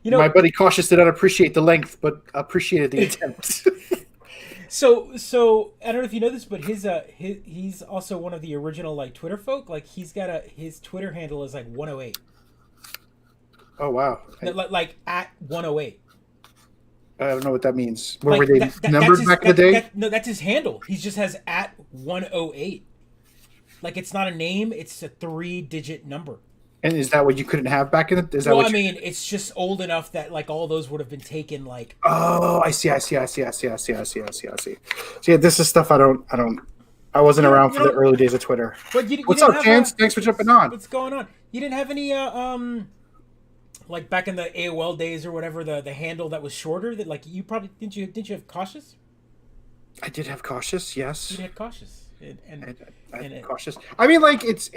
You My know, buddy Cautious did not appreciate the length, but appreciated the attempt. so I don't know if you know this, but he's also one of the original like Twitter folk. Like he's got his Twitter handle is like 108. Oh wow! No, like at 108. I don't know what that means. Where were Like they that's numbered his back in the day? no, that's his handle. He just has at 108. Like it's not a name, it's a 3-digit number. And is that what you couldn't have back in the? Is that Well, I what you? mean, it's just old enough that like all those would have been taken like Oh, I see. I see. I see. I see. I see. I see. I see. I see. So yeah, this is stuff I don't. I don't. I wasn't around you for the don't early days of Twitter. but you What's didn't up, have Chance? Thanks for jumping on. what's going on? You didn't have any like back in the AOL days or whatever the handle that was shorter that like you probably didn't you have cautious? I did have Cautious. Yes. You had cautious. And Cautious. I mean, like it's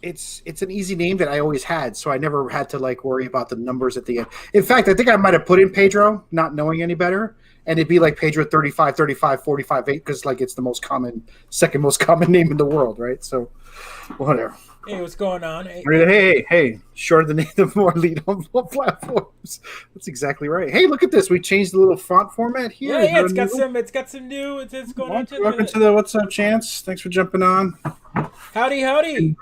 an easy name that I always had, so I never had to like worry about the numbers at the end. In fact, I think I might have put in Pedro, not knowing any better, and it'd be like Pedro 35, 35, 45, 8, because like it's the most common, second most common name in the world, right? So, whatever. hey, what's going on? Hey, Hey! Shorter the name, the more lead on all platforms. That's exactly right. Hey, look at this. We changed the little font format here. yeah, it's got some new. It's going on. Welcome to the What's Up, Chance. Thanks for jumping on. Howdy.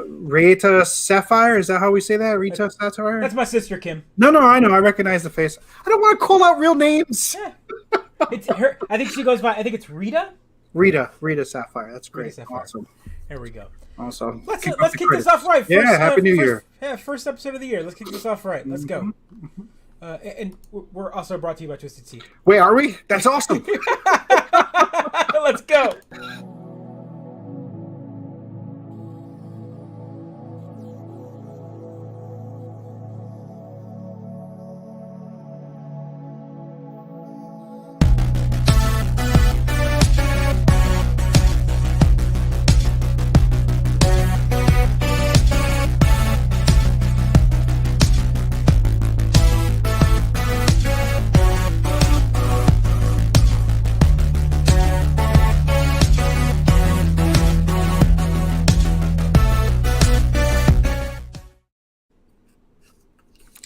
Rita Sapphire, is that how we say that? Rita Sapphire? That's my sister Kim. No, I know. I recognize the face. I don't want to call out real names. Yeah. It's her. I think she goes by. I think it's Rita. Rita Sapphire. That's great. Rita Sapphire. Awesome. There we go. Awesome. Let's kick this off right. Yeah, Happy New Year. Yeah, first episode of the year. Let's kick this off right. Let's go. And we're also brought to you by Twisted Tea. Wait, are we? That's awesome. Let's go.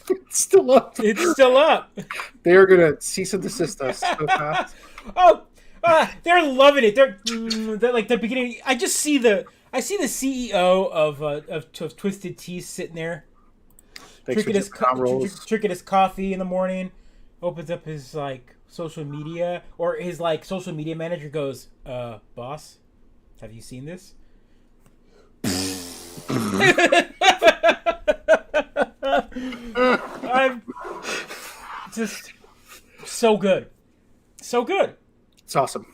It's still up. It's still up. They are going to cease and desist us so fast. Oh, they're loving it. They're like the beginning. I see the CEO of Twisted Tea sitting there Thanks drinking for rolls. drinking his coffee in the morning. Opens up his like social media, or his like social media manager goes, boss, have you seen this? I'm just so good. So good. It's awesome.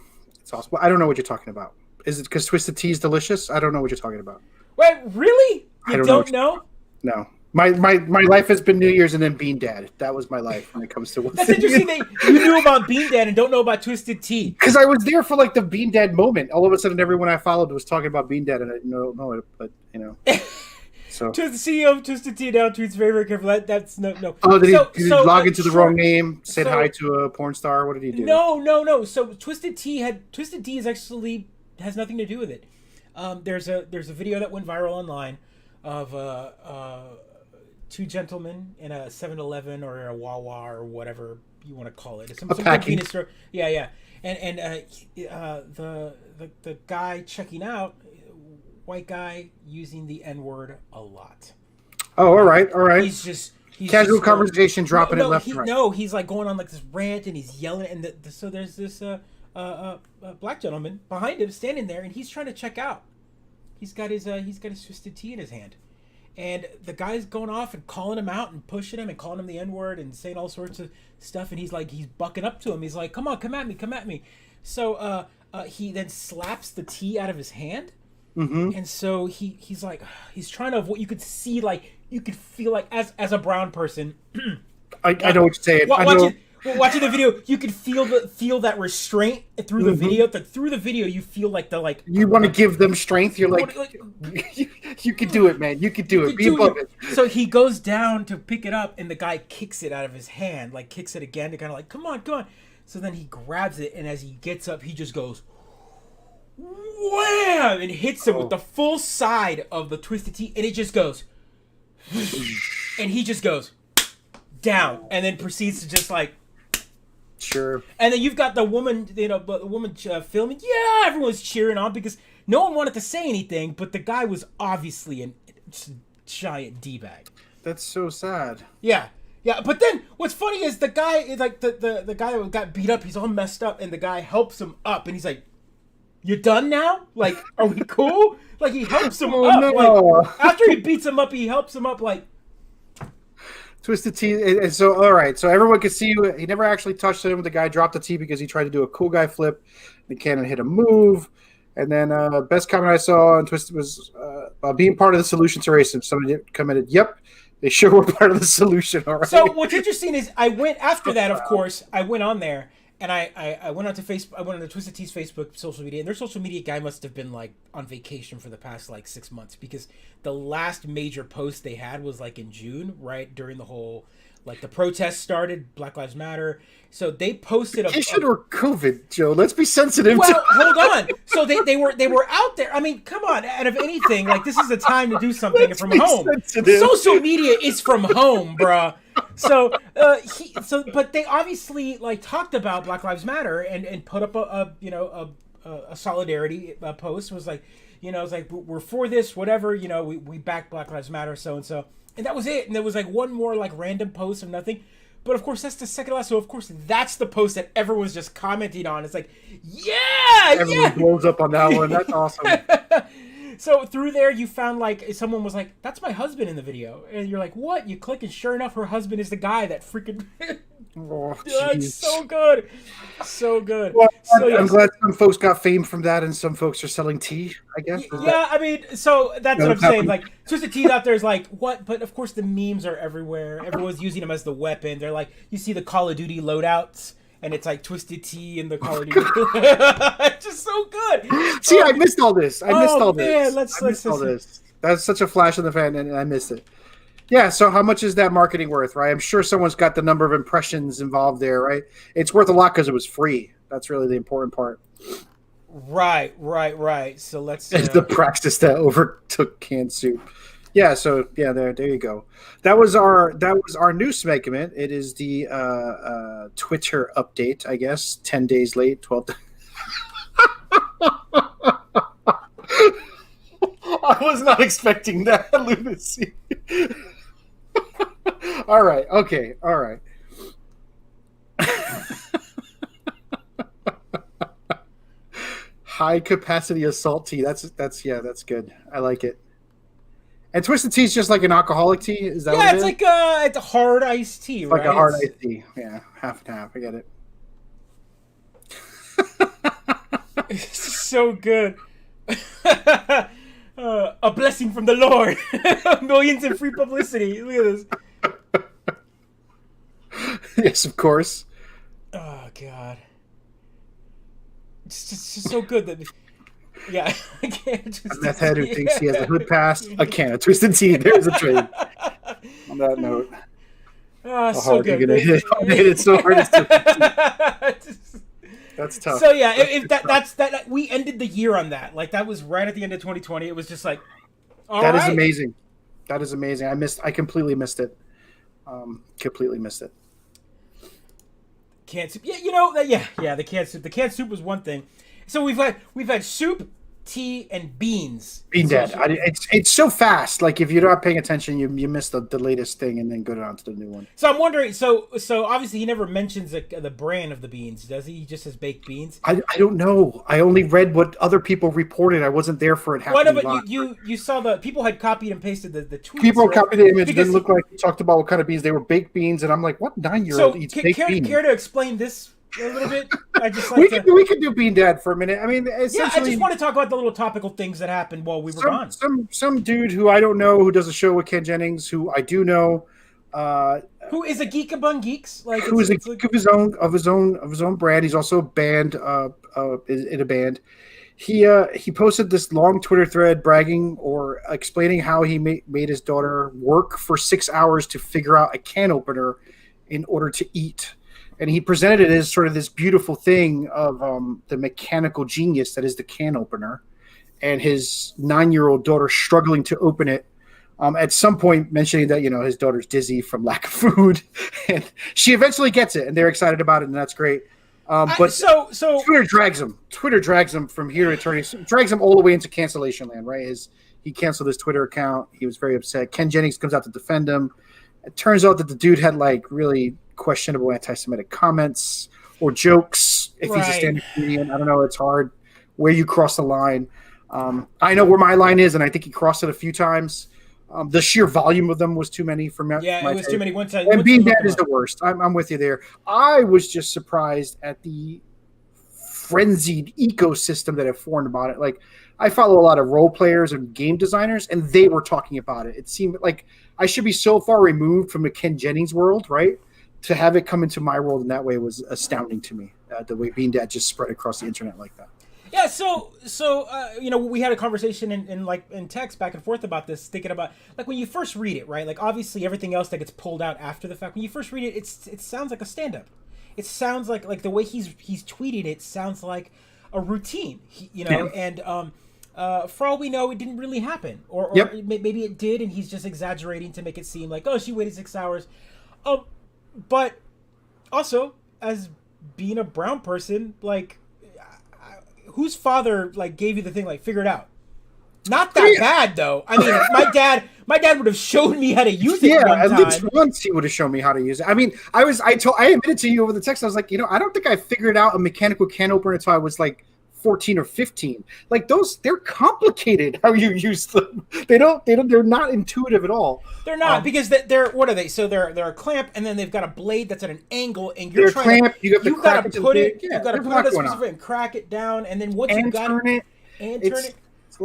It's awesome. Well, I don't know what you're talking about. Is it because Twisted Tea is delicious? I don't know what you're talking about. Wait, really? I You don't don't know? No. My life has been New Year's and then Bean Dad. That was my life when it comes to what's That's interesting that you knew about Bean Dad and don't know about Twisted Tea. Because I was there for like the Bean Dad moment. All of a sudden, everyone I followed was talking about Bean Dad, and I didn't know it. But so. To the CEO of Twisted Tea now tweets very careful. That's no. Oh, did he log into the wrong name? Said so- hi to a porn star? What did he do? No. So Twisted Tea is actually has nothing to do with it. There's a video that went viral online of two gentlemen in a 7-Eleven or a Wawa or whatever you want to call it. Some convenience store. Yeah. And the guy checking out, white guy using the N-word a lot. Oh, all right. He's Casual just conversation, dropping it left and right. No, he's like going on like this rant and he's yelling, and so there's this black gentleman behind him standing there, and he's trying to check out. He's got his Twisted Tea in his hand, and the guy's going off and calling him out and pushing him and calling him the N-word and saying all sorts of stuff, and he's bucking up to him. He's like, come at me. So he then slaps the tea out of his hand. Mm-hmm. And so he's like, he's trying to avoid. You could see, like, you could feel like as a brown person. I know what you're saying. Watching the video, you could feel that restraint through the video. Through the video, you feel like you want to give them strength. You're like you can do it, man. You can do it. Be above it. So he goes down to pick it up, and the guy kicks it out of his hand, like kicks it again to kind of like, come on. So then he grabs it, and as he gets up, he just goes wham, and hits him with the full side of the Twisted Tea, and it just goes, and he just goes down, and then proceeds to just like. Sure. And then you've got the woman, filming. Yeah, everyone's cheering on because no one wanted to say anything, but the guy was obviously a giant d-bag. That's so sad. Yeah. Yeah, but then what's funny is the guy, like the guy who got beat up, he's all messed up, and the guy helps him up, and he's like, "You done now? Like, are we cool?" Like he helps him up. No. Like after he beats him up, he helps him up. Like Twisted Tea. And so all right, so everyone could see he never actually touched him. The guy dropped the tea because he tried to do a cool guy flip. The cannon hit a move, and then best comment I saw on Twisted was being part of the solution to racism. Somebody commented, "Yep." They sure were part of the solution, all right. So what's interesting is I went after that. Of course, I went on there and I went onto Facebook. I went on the Twisted Tea's Facebook social media, and their social media guy must have been like on vacation for the past like 6 months because the last major post they had was like in June, right during the whole like the protests started, Black Lives Matter. So they posted vacation or COVID, Joe. Let's be sensitive. Well, hold on. So they were out there. I mean, come on. Out of anything, like this is the time to do something from home. Sensitive. Social media is from home, bruh. So but they obviously like talked about Black Lives Matter and put up a solidarity post. It was like, it's like we're for this, whatever. We back Black Lives Matter, so and so, and that was it. And there was like one more like random post of nothing. But of course, that's the second last. So of course, that's the post that everyone's just commenting on. It's like, everyone blows up on that one. That's awesome. So through there, you found like someone was like, "That's my husband in the video," and you're like, "What?" You click, and sure enough, her husband is the guy that freaking. Oh, it's so good, so good. Well, I'm glad some folks got fame from that, and some folks are selling tea. I guess. I mean, so that's what I'm saying. Like, Twisted Tea's out there is like, what? But of course, the memes are everywhere. Everyone's using them as the weapon. They're like, you see the Call of Duty loadouts. And it's like Twisted Tea and the Call of Duty. It's just so good. See, I missed all this. I missed all this. Let's all this. That's such a flash in the fan, and I missed it. Yeah, so how much is that marketing worth, right? I'm sure someone's got the number of impressions involved there, right? It's worth a lot because it was free. That's really the important part. Right. So let's... It's the praxis that overtook canned soup. Yeah, so there you go. That was our news segment. It is the Twitter update, I guess. 10 days late, 12 days. I was not expecting that lunacy. All right. Okay. All right. High capacity assault tea. That's good. I like it. And Twisted Tea is just like an alcoholic tea? Is that what it is? It's a hard iced tea, right? Like a hard iced tea. Yeah, half and half. I get it. It's so good. A blessing from the Lord. Millions in free publicity. Look at this. Yes, of course. Oh, God. It's just so good that... Yeah, I can't just. Meth head who thinks he has a hood pass, a can of Twisted Tea. There's a trade. On that note, so good. It's so hard. That's tough. So yeah, if that's we ended the year on that. Like that was right at the end of 2020. It was just like, that is amazing. That is amazing. I completely missed it. Completely missed it. Canned soup. Yeah. The canned soup. The canned soup was one thing. So we've had soup, tea, and beans. Bean Dad. It's so fast. Like if you're not paying attention, you miss the latest thing and then go on to the new one. So I'm wondering. So obviously he never mentions the brand of the beans, does he? He just says baked beans. I don't know. I only read what other people reported. I wasn't there for it happening. But you saw the people had copied and pasted the tweets. People copied the image. It didn't look like he talked about what kind of beans they were. Baked beans, and I'm like, what 9-year-old eats baked beans? Care to explain this? A little bit. I just we could do Bean Dad for a minute. I mean, essentially, I just want to talk about the little topical things that happened while we were gone. Some dude who I don't know who does a show with Ken Jennings, who I do know, who is a geek among geeks, like who is a geek of his own brand. He's also a band in a band. He posted this long Twitter thread bragging or explaining how he made his daughter work for 6 hours to figure out a can opener in order to eat. And he presented it as sort of this beautiful thing of the mechanical genius that is the can opener, and his 9-year-old daughter struggling to open it At some point mentioning that, his daughter's dizzy from lack of food, and she eventually gets it, and they're excited about it, and that's great. But Twitter drags him. Twitter drags him from here to drags him all the way into cancellation land, right? He canceled his Twitter account. He was very upset. Ken Jennings comes out to defend him. It turns out that the dude had like really questionable anti-Semitic comments or jokes. If he's a stand-up comedian, I don't know. It's hard where you cross the line. I know where my line is, and I think he crossed it a few times. The sheer volume of them was too many for me. Yeah, it was too many. And Bean Dad is the worst. I'm with you there. I was just surprised at the frenzied ecosystem that have formed about it. Like, I follow a lot of role players and game designers, and they were talking about it. It seemed like I should be so far removed from the Ken Jennings world, right? To have it come into my world in that way was astounding to me. The way Bean Dad just spread across the internet like that. Yeah, so we had a conversation in text back and forth about this, thinking about like when you first read it, right? Like obviously everything else that gets pulled out after the fact. When you first read it, it sounds like a stand-up. It sounds like the way he's tweeted it sounds like a routine, and for all we know, it didn't really happen, or maybe it did, and he's just exaggerating to make it seem like, oh, she waited 6 hours. But also, as being a brown person, like, whose father like gave you the thing, like, figure it out? Not that bad though. I mean, my dad would have showed me how to use it. Yeah, one time. At least once he would have shown me how to use it. I mean, I admitted to you over the text. I was like, I don't think I figured out a mechanical can opener until I was like 14 or 15. Like they're complicated how you use them. They're not intuitive at all. They're not, because they're what are they? So they're a clamp, and then they've got a blade that's at an angle, and you've got to put it a specific and crack it down, and then once you got it and turn it.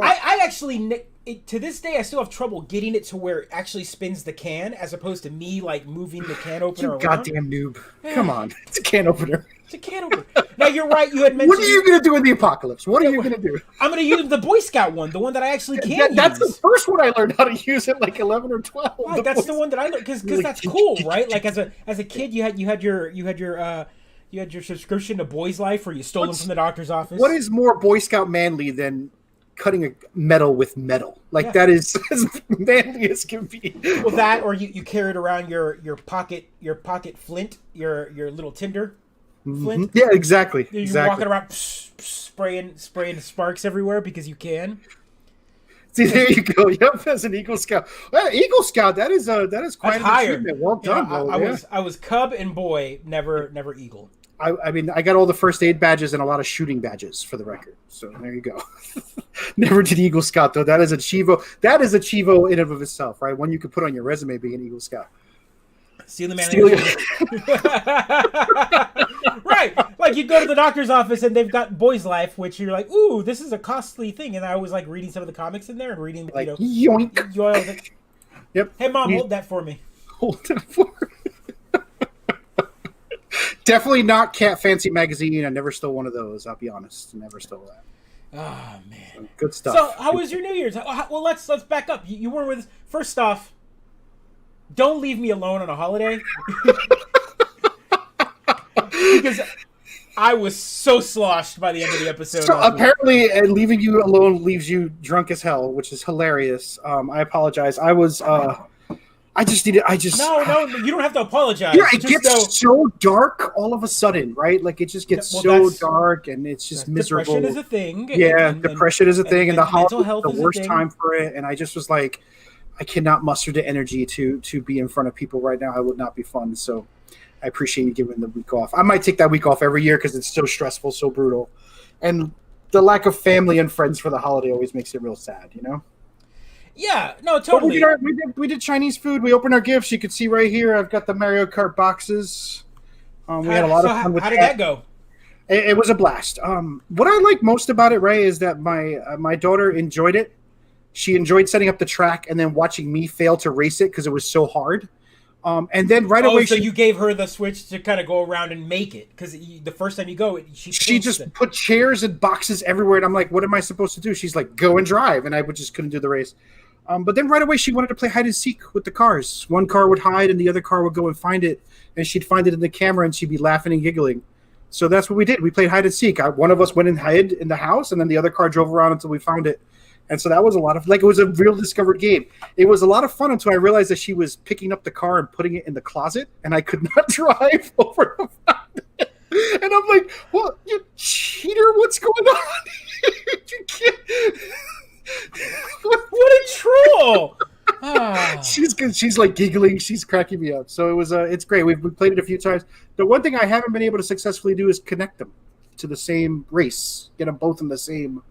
I actually, to this day, I still have trouble getting it to where it actually spins the can, as opposed to me like moving the can opener around. Goddamn noob! Come on, it's a can opener. It's a can opener. Now you're right. You had mentioned. What are you going to do in the apocalypse? What are you going to do? I'm going to use the Boy Scout one, the one that I actually can use. That's the first one I learned how to use at like 11 or 12. Right, that's the one that I learned because that's cool, right? Like as a kid, you had your subscription to Boys Life, where you stole them from the doctor's office. What is more Boy Scout manly than cutting a metal with metal? Like that is as manly as can be. Well, that, or you carried around your pocket flint, your little tinder flint. Yeah, exactly. You're walking around spraying sparks everywhere because you can. See, there you go. Yep, as an Eagle Scout. Well, Eagle Scout, that is quite an achievement. Well done, I was Cub and boy, never Eagle. I mean, I got all the first aid badges and a lot of shooting badges, for the record. So there you go. Never did Eagle Scout, though. That is a Chivo. That is a Chivo in and of itself, right? One you could put on your resume, being an Eagle Scout. Steal the man. Right. Like you go to the doctor's office and they've got Boys Life, which you're like, ooh, this is a costly thing. And I was like reading some of the comics in there and reading, like, yoink. Yep. Hey, Mom, hold that for me. Hold that for me. Definitely not Cat Fancy Magazine. I never stole one of those. I'll be honest. Never stole that. Oh, man. So, good stuff. So how was your New Year's? Well, let's back up. You weren't with us. First off, don't leave me alone on a holiday. Because I was so sloshed by the end of the episode. So apparently, leaving you alone leaves you drunk as hell, which is hilarious. I apologize. I was... No, you don't have to apologize. Yeah, it gets so dark all of a sudden, right? Like it just gets so dark, and it's just miserable. Depression is a thing. Yeah, depression is a thing, and the holiday is the worst time for it. And I just was like, I cannot muster the energy to be in front of people right now. I would not be fun. So I appreciate you giving the week off. I might take that week off every year because it's so stressful, so brutal, and the lack of family and friends for the holiday always makes it real sad, you know. Yeah, no, totally. We did Chinese food. We opened our gifts. You can see right here. I've got the Mario Kart boxes. We had a lot of fun with that. How did that go? It was a blast. What I like most about it, Ray, is that my daughter enjoyed it. She enjoyed setting up the track and then watching me fail to race it because it was so hard. And then away, so you gave her the switch to kind of go around and make it because the first time you go, she just put chairs and boxes everywhere, and I'm like, what am I supposed to do? She's like, go and drive, and I just couldn't do the race. But then right away she wanted to play hide and seek with the cars. One car would hide and the other car would go and find it, and she'd find it in the camera and she'd be laughing and giggling. So that's what we did. We played hide and seek. One of us went and hid in the house, and then the other car drove around until we found it. And so that was a lot of it was a real discovered game. It was a lot of fun until I realized that she was picking up the car and putting it in the closet, and I could not drive over to find it. And I'm like, "Well, you cheater! What's going on? You can't." What a troll! She's good. She's like giggling. She's cracking me up. So it was. It's great. We played it a few times. The one thing I haven't been able to successfully do is connect them to the same race. Get them both in the same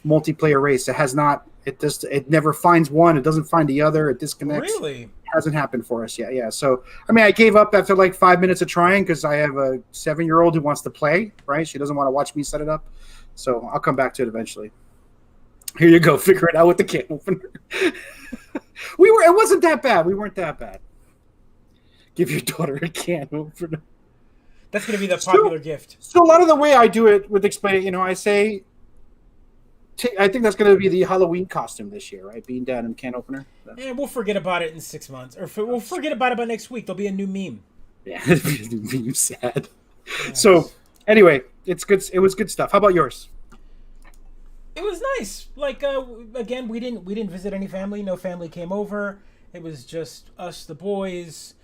multiplayer race. It has not. It never finds one. It doesn't find the other. It disconnects. Really? It hasn't happened for us yet. Yeah. So I mean, I gave up after like 5 minutes of trying because I have a 7-year-old who wants to play. Right? She doesn't want to watch me set it up. So I'll come back to it eventually. Here you go. Figure it out with the can opener. It wasn't that bad. We weren't that bad. Give your daughter a can opener. That's going to be the popular gift. So a lot of the way I do it with explaining, I say, I think that's going to be the Halloween costume this year, right? Being down in can opener. And we'll forget about it in 6 months, or we'll forget about it by next week. There'll be a new meme. Yeah, it'll be a new meme. Sad. Yes. So anyway, it's good. It was good stuff. How about yours? It was nice. Like again, we didn't visit any family. No family came over. It was just us, the boys.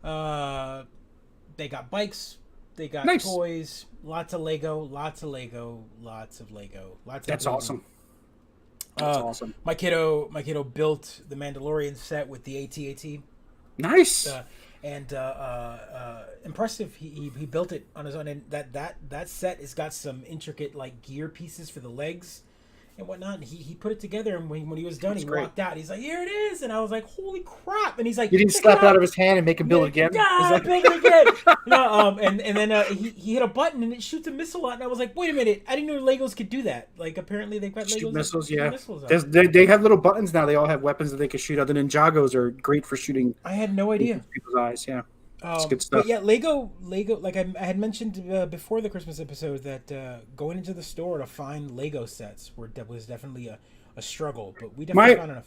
They got bikes. They got toys. Lots of Lego. Lots of Lego. That's awesome. That's awesome. My kiddo built the Mandalorian set with the AT-AT. Nice. And impressive. He built it on his own, and that set has got some intricate like gear pieces for the legs and whatnot. And he put it together, and when he was done, That's great. Walked out. He's like, "Here it is," and I was like, "Holy crap!" And he's like, "You didn't slap it out of his hand and make him build it again?" Yeah, build it again. No, and then he hit a button and it shoots a missile out, and I was like, "Wait a minute! I didn't know Legos could do that." Like apparently they've got Legos shoot missiles. Yeah, missiles they have little buttons now. They all have weapons that they can shoot. The Ninjagos are great for shooting. I had no idea. People's eyes. Yeah. It's good stuff. But yeah, Lego. Like I had mentioned before the Christmas episode that going into the store to find Lego sets was definitely a struggle, but we definitely found enough.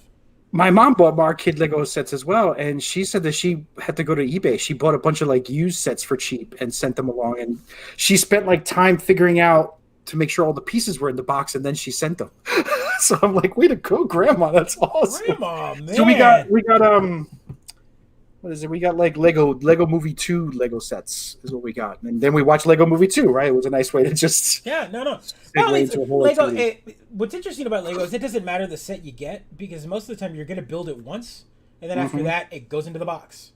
My mom bought our kid Lego sets as well, and she said that she had to go to eBay. She bought a bunch of like used sets for cheap and sent them along, and she spent like time figuring out to make sure all the pieces were in the box, and then she sent them. So I'm like, way to go, Grandma! That's awesome. Grandma, man. So we got what is it? We got like Lego Movie 2 Lego sets is what we got. And then we watched Lego Movie 2, right? It was a nice way to just no. Lego, what's interesting about Lego is it doesn't matter the set you get because most of the time you're going to build it once and then after that it goes into the box.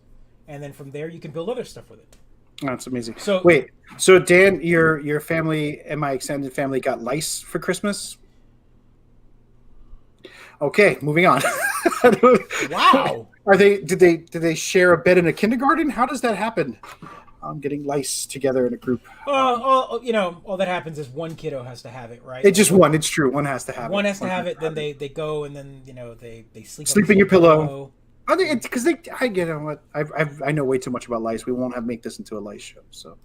And then from there you can build other stuff with it. That's amazing. So Dan, your family and my extended family got lice for Christmas? Okay, moving on. Wow. Did they share a bed in a kindergarten? How does that happen? I'm getting lice together in a group. All that happens is one kiddo has to have it, right? It's just one. It's true. One has to have it. One has to have it. Then they go and then they sleep in your pillow. I think it's because I get on what I know way too much about lice. We won't make this into a lice show. So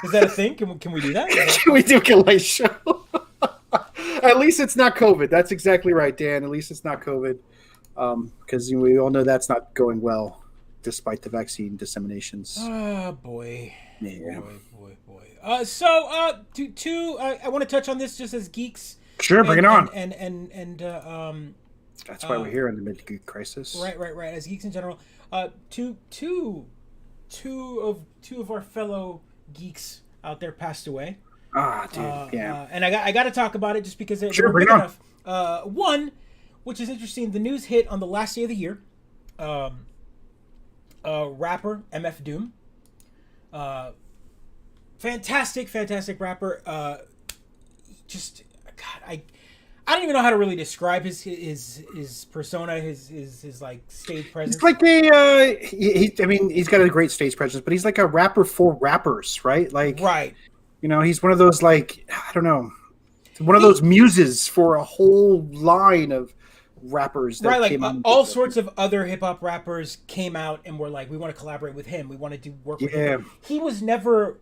is that a thing? Can we do that? Can we do a lice show? At least it's not COVID. That's exactly right, Dan. At least it's not COVID. Because we all know that's not going well, despite the vaccine disseminations. Oh boy, yeah, boy. I want to touch on this just as geeks. Sure, bring it on. And that's why we're here in the Mid-Geek crisis. Right. As geeks in general, two of our fellow geeks out there passed away. Dude, yeah. And I got to talk about it just because they're big enough. One, which is interesting, the news hit on the last day of the year. Rapper MF Doom, fantastic rapper. I don't even know how to really describe his persona, his like stage presence. It's like he's got a great stage presence, but he's like a rapper for rappers, right? Like, right. He's one of those those muses for a whole line of rappers that came out. All sorts of other hip hop rappers came out and were like, we want to collaborate with him. We want to do work with him. He was never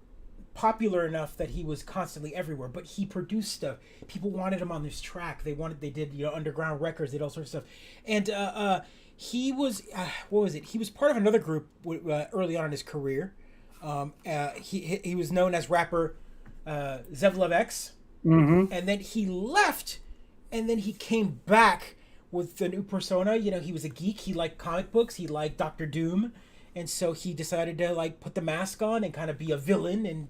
popular enough that he was constantly everywhere, but he produced stuff. People wanted him on this track. They did underground records, did all sorts of stuff. And he was what was it? He was part of another group early on in his career. He was known as rapper Zevlev X. Mm-hmm. And then he left and then he came back with the new persona. You know, he was a geek. He liked comic books. He liked Doctor Doom, and so he decided to like put the mask on and kind of be a villain, and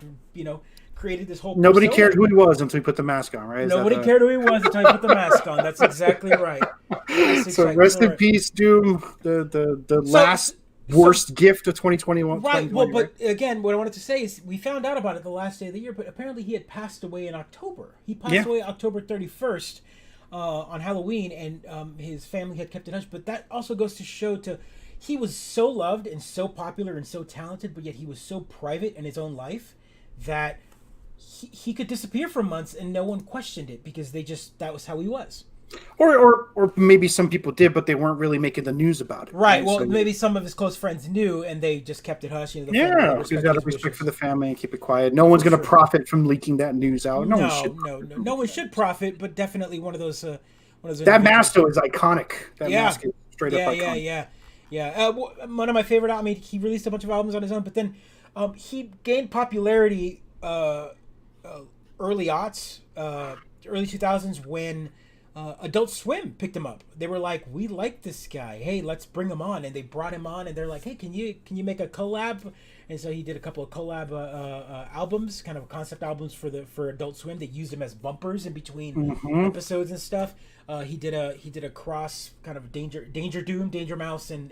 created this whole. Nobody persona. cared who he was until he put the mask on, right? Nobody cared who he was until he put the mask on. That's exactly right. That's So exactly rest in right. peace, Doom. The last worst gift of 2021. Right. Well, 2020, but again, what I wanted to say is we found out about it the last day of the year, but apparently he had passed away in October. He passed away October 31st on Halloween, and his family had kept in touch. But that also goes to show he was so loved and so popular and so talented, but yet he was so private in his own life that he could disappear for months and no one questioned it because that was how he was. Or maybe some people did, but they weren't really making the news about it. Right. Well, So, maybe some of his close friends knew, and they just kept it hush. he's got to respect for the family and keep it quiet. No one's going to profit from leaking that news out. No one should profit, but definitely one of those. That mask though is iconic. That mask is straight up iconic. Yeah. One of my favorite. I mean, he released a bunch of albums on his own, but then he gained popularity early aughts, early 2000s when. Adult Swim picked him up. They were like, "We like this guy. Hey, let's bring him on." And they brought him on, and they're like, "Hey, can you make a collab?" And so he did a couple of collab albums, kind of concept albums for Adult Swim. They used him as bumpers in between episodes and stuff. He did a cross kind of Danger Doom, Danger Mouse, and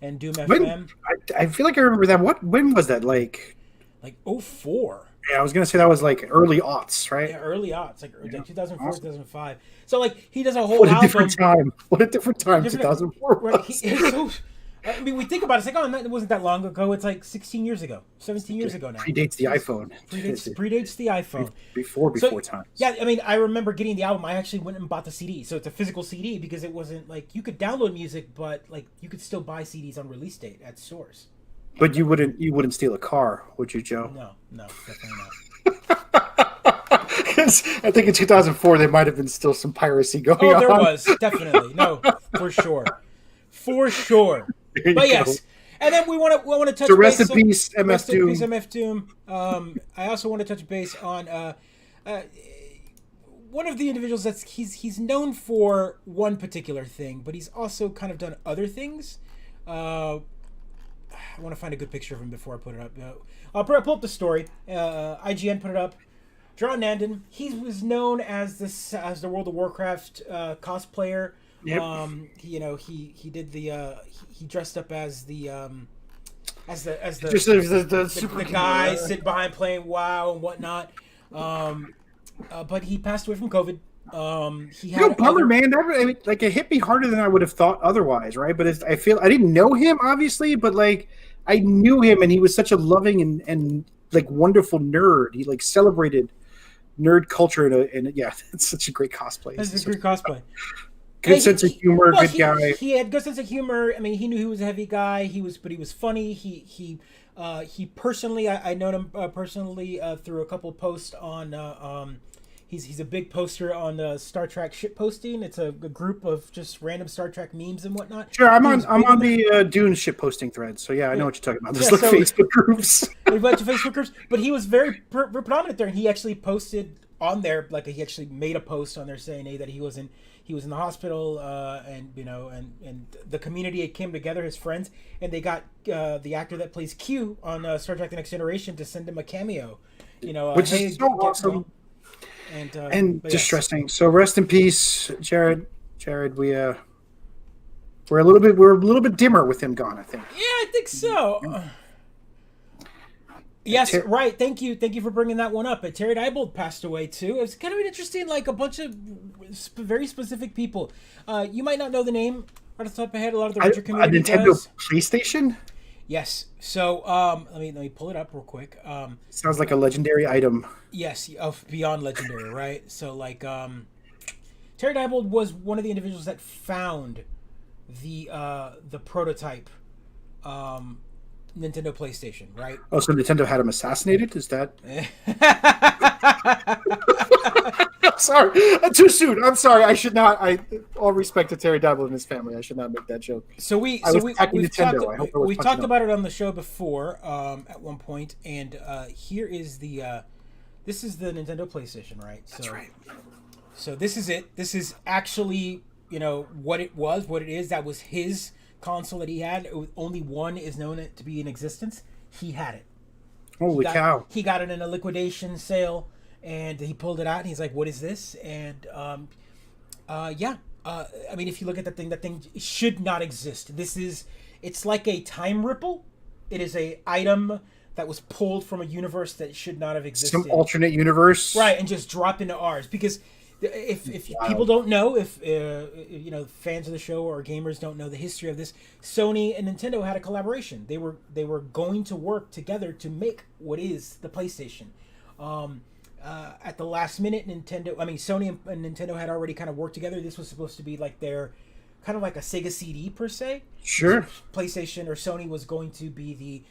Doom FM. I feel like I remember that. When was that? Like 04. Yeah, I was gonna say that was like early aughts, right? Yeah, early aughts, like 2004, 2005. So like he does a whole album. What a different time! 2004. Right, I mean, we think about it. It's like, it wasn't that long ago. It's like 16 years ago, 17 years ago now. Predates the iPhone. Predates the iPhone. Before times. Yeah, I mean, I remember getting the album. I actually went and bought the CD, so it's a physical CD because it wasn't like you could download music, but like you could still buy CDs on release date at stores. But you wouldn't steal a car, would you, Joe? No, definitely not. I think in 2004 there might have been still some piracy going on. Oh, there was definitely for sure. But yes, and then we want to touch. So rest in peace, MF Doom. Rest in peace, MF Doom. I also want to touch base on one of the individuals he's known for one particular thing, but he's also kind of done other things. I want to find a good picture of him before I put it up. I'll pull up the story. IGN put it up. John Nandon. He was known as the World of Warcraft cosplayer. Yep. He did he dressed up as the guy sitting behind playing WoW and whatnot. But he passed away from COVID. He had bummer, man. That it hit me harder than I would have thought otherwise, right? But I feel I didn't know him obviously, but like I knew him, and he was such a loving and like wonderful nerd. He like celebrated nerd culture, and yeah, it's such a great cosplay. It's a great cosplay. Good sense of humor, good guy. He had good sense of humor. I mean, he knew he was a heavy guy. But he was funny. He personally, I know him personally through a couple of posts on. He's a big poster on Star Trek shit posting. It's a group of just random Star Trek memes and whatnot. Sure, I'm on the Dune shit posting thread, so yeah, I know what you're talking about. There's Facebook groups. A bunch of Facebook groups, but he was very predominant there, and he actually posted on there, like he actually made a post on there saying, hey, that he was in the hospital, and the community came together, his friends, and they got the actor that plays Q on Star Trek: The Next Generation to send him a cameo. Which is so awesome. And distressing. Yes. So rest in peace, Jared. Jared, we're a little bit dimmer with him gone, I think. Yeah, I think so. Yes, right. Thank you for bringing that one up. Terry Diebold passed away too. It was kind of an interesting, like a bunch of very specific people. You might not know the name right off the top of my head. A lot of the richer community Nintendo does. PlayStation. Yes. So let me pull it up real quick. Sounds like a legendary item. Yes, beyond legendary, right? So like Terry Diebold was one of the individuals that found the prototype Nintendo PlayStation, right? Oh, so Nintendo had him assassinated? Is that? Sorry, too soon. I'm sorry. I should not. All respect to Terry Diebold and his family. I should not make that joke. We've talked about it on the show before at one point, and here is this is the Nintendo PlayStation, right? That's right. So this is it. This is actually, what it was, what it is. That was his console that he had. Only one is known to be in existence. He had it. Holy cow! He got it in a liquidation sale, and he pulled it out. And he's like, "What is this?" And yeah. I mean, if you look at that thing should not exist. It's like a time ripple. It is a item that was pulled from a universe that should not have existed. Some alternate universe, right? And just dropped into ours because. If people don't know, if fans of the show or gamers don't know the history of this, Sony and Nintendo had a collaboration. They were going to work together to make what is the PlayStation. At the last minute, Sony and Nintendo had already kind of worked together. This was supposed to be like their kind of like a Sega CD per se. Sure. PlayStation or Sony was going to be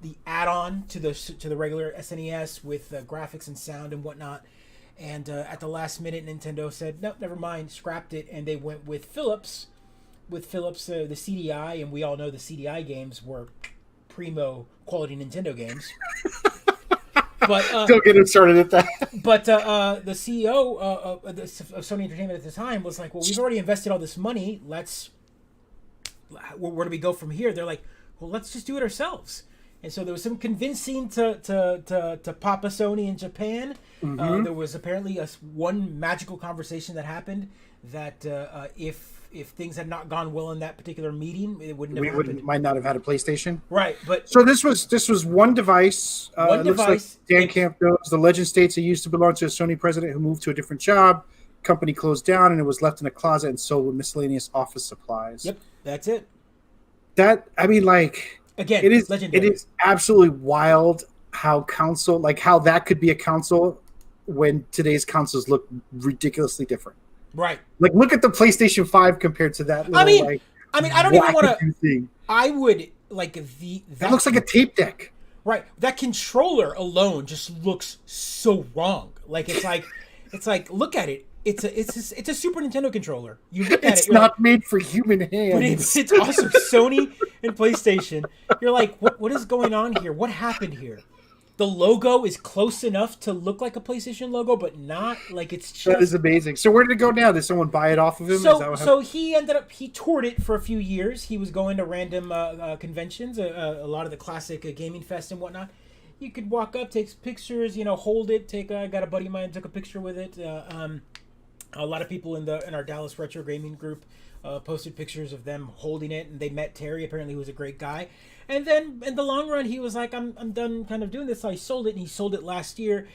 the add-on to the regular SNES with graphics and sound and whatnot. And at the last minute, Nintendo said, "No, never mind," scrapped it, and they went with Philips. The CDI, and we all know the CDI games were primo quality Nintendo games. But don't get it started at that. But the CEO of Sony Entertainment at the time was like, "Well, we've already invested all this money. Where do we go from here?" They're like, "Well, let's just do it ourselves." And so there was some convincing to Papa Sony in Japan. Mm-hmm. There was apparently one magical conversation that happened that if things had not gone well in that particular meeting, it wouldn't have happened. Might not have had a PlayStation. Right, but so this was one device. One device. Like Dan Camp knows. The legend states it used to belong to a Sony president who moved to a different job. Company closed down, and it was left in a closet and sold with miscellaneous office supplies. Yep, that's it. Again, legendary. It is absolutely wild how that could be a console when today's consoles look ridiculously different. Right. Like, look at the PlayStation 5 compared to that. I don't even want to. I would like that looks like a tape deck. Right. That controller alone just looks so wrong. Like it's like look at it. It's a Super Nintendo controller. You look at it's not made for human hands. But it's also Sony and PlayStation. You're like, what is going on here? What happened here? The logo is close enough to look like a PlayStation logo, but not like it's just... That is amazing. So where did it go now? Did someone buy it off of him? So he toured it for a few years. He was going to random conventions, a lot of the classic gaming fest and whatnot. You could walk up, take pictures, hold it. I got a buddy of mine took a picture with it. A lot of people in our Dallas Retro Gaming group posted pictures of them holding it, and they met Terry. Apparently, he was a great guy. And then in the long run, he was like, "I'm done kind of doing this." So I sold it, and he sold it last year.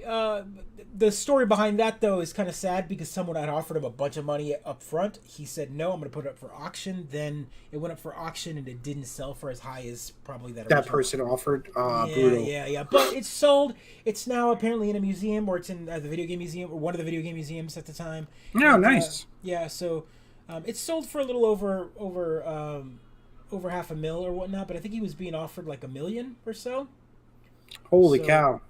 The story behind that, though, is kind of sad because someone had offered him a bunch of money up front. He said, "No, I'm going to put it up for auction." Then it went up for auction, and it didn't sell for as high as probably that person offered. Brutal. Yeah. But it's sold. It's now apparently in a museum, or it's in the video game museum, or one of the video game museums at the time. Oh, nice. So it's sold for a little over $500,000 or whatnot. But I think he was being offered like $1 million or so. Holy cow.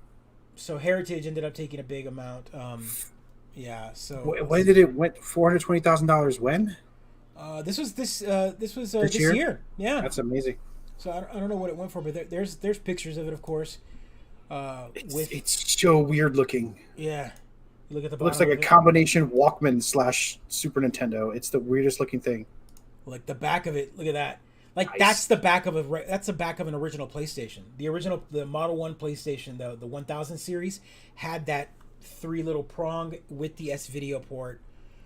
So Heritage ended up taking a big amount. So when did it went $420,000? When? This was this year. Yeah, that's amazing. So I don't know what it went for, but there's pictures of it, of course. It's so weird looking. Yeah, you look at the bottom. It looks like a combination Walkman / Super Nintendo. It's the weirdest looking thing. Like the back of it. Look at that. Like nice. that's the back of an original PlayStation. The Model 1 PlayStation, the 1000 series, had that 3 little prong with the S-Video port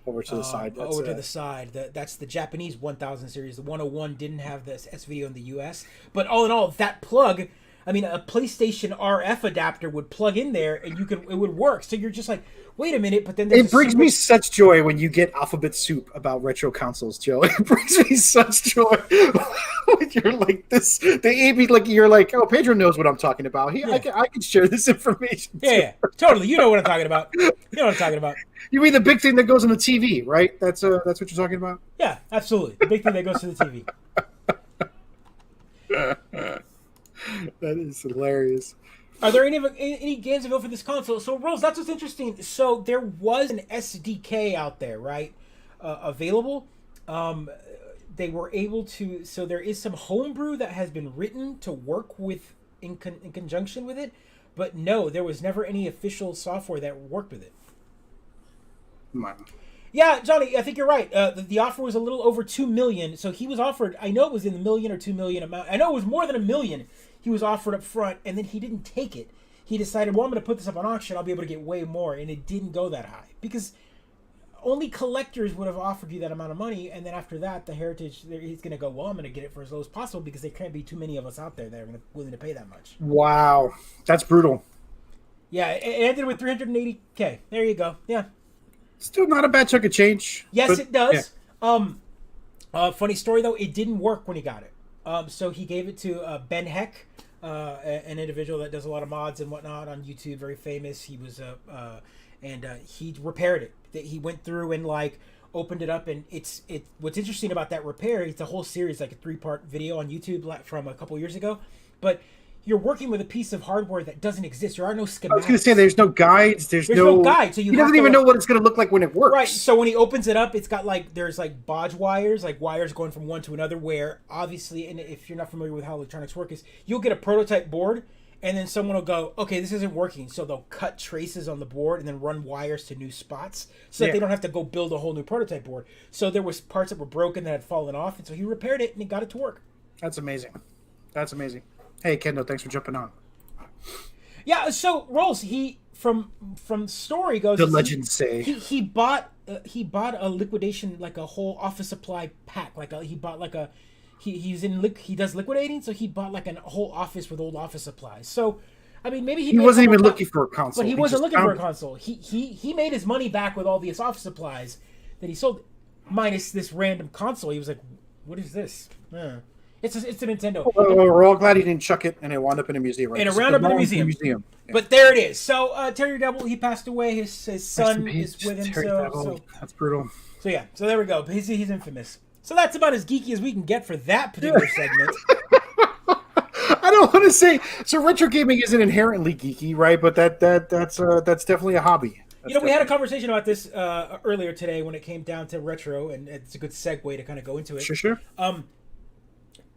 over to the side. To the side. That's the Japanese 1000 series. The 101 didn't have this S-Video in the US. But all in all, that plug, a PlayStation RF adapter would plug in there and it would work. So you're just like, wait a minute, but then it brings me such joy when you get alphabet soup about retro consoles, Joe. It brings me such joy when you're like this. You're like, oh, Pedro knows what I'm talking about. I can share this information. Yeah, totally. You know what I'm talking about. You mean the big thing that goes on the TV, right? That's what you're talking about. Yeah, absolutely. The big thing that goes to the TV. That is hilarious. Are there any games available for this console? So, Rose, that's what's interesting. So, there was an SDK out there, right? Available. They were able to... So, there is some homebrew that has been written to work with in conjunction with it. But no, there was never any official software that worked with it. Come on. Yeah, Johnny, I think you're right. The offer was a little over $2 million, so he was offered. I know it was in the million or $2 million amount. I know it was more than $1 million. He was offered up front, and then he didn't take it. He decided, well, I'm going to put this up on auction. I'll be able to get way more, and it didn't go that high because only collectors would have offered you that amount of money, and then after that, the Heritage, he's going to go, well, I'm going to get it for as low as possible because there can't be too many of us out there that are willing to pay that much. Wow, that's brutal. Yeah, it ended with $380K. There you go. Yeah. Still not a bad chunk of change. Yes, but, it does. Yeah. Funny story though, it didn't work when he got it. So he gave it to Ben Heck, an individual that does a lot of mods and whatnot on YouTube, very famous. He was he repaired it. He went through and like opened it up, and it's what's interesting about that repair. It's a whole series, like a 3-part video on YouTube from a couple years ago, but. You're working with a piece of hardware that doesn't exist. There are no schematics. I was going to say there's no guides. There's no guide. So he doesn't even know what it's going to look like when it works. Right. So when he opens it up, it's got there's bodge wires, like wires going from one to another. Where obviously, and if you're not familiar with how electronics work, is you'll get a prototype board, and then someone will go, okay, this isn't working. So they'll cut traces on the board and then run wires to new spots, so that they don't have to go build a whole new prototype board. So there was parts that were broken that had fallen off, and so he repaired it and he got it to work. That's amazing. That's amazing. Hey, Kendall, thanks for jumping on. Yeah, so Rolls, he from story goes. The legends say he bought a liquidation, like a whole office supply pack. He does liquidating, so he bought like a whole office with old office supplies. So, I mean, maybe he wasn't even looking for a console. But he wasn't looking for a console. He made his money back with all these office supplies that he sold, minus this random console. He was like, "What is this?" It's a Nintendo. Well, we're all glad he didn't chuck it and it wound up in a museum. Right? And it wound up in a museum. Yeah. But there it is. So Terry Devil, he passed away. His son is with him. So that's brutal. So yeah. So there we go. He's infamous. So that's about as geeky as we can get for that particular segment. I don't want to say so. Retro gaming isn't inherently geeky, right? But that's definitely a hobby. We had a conversation about this earlier today when it came down to retro, and it's a good segue to kind of go into it. Sure.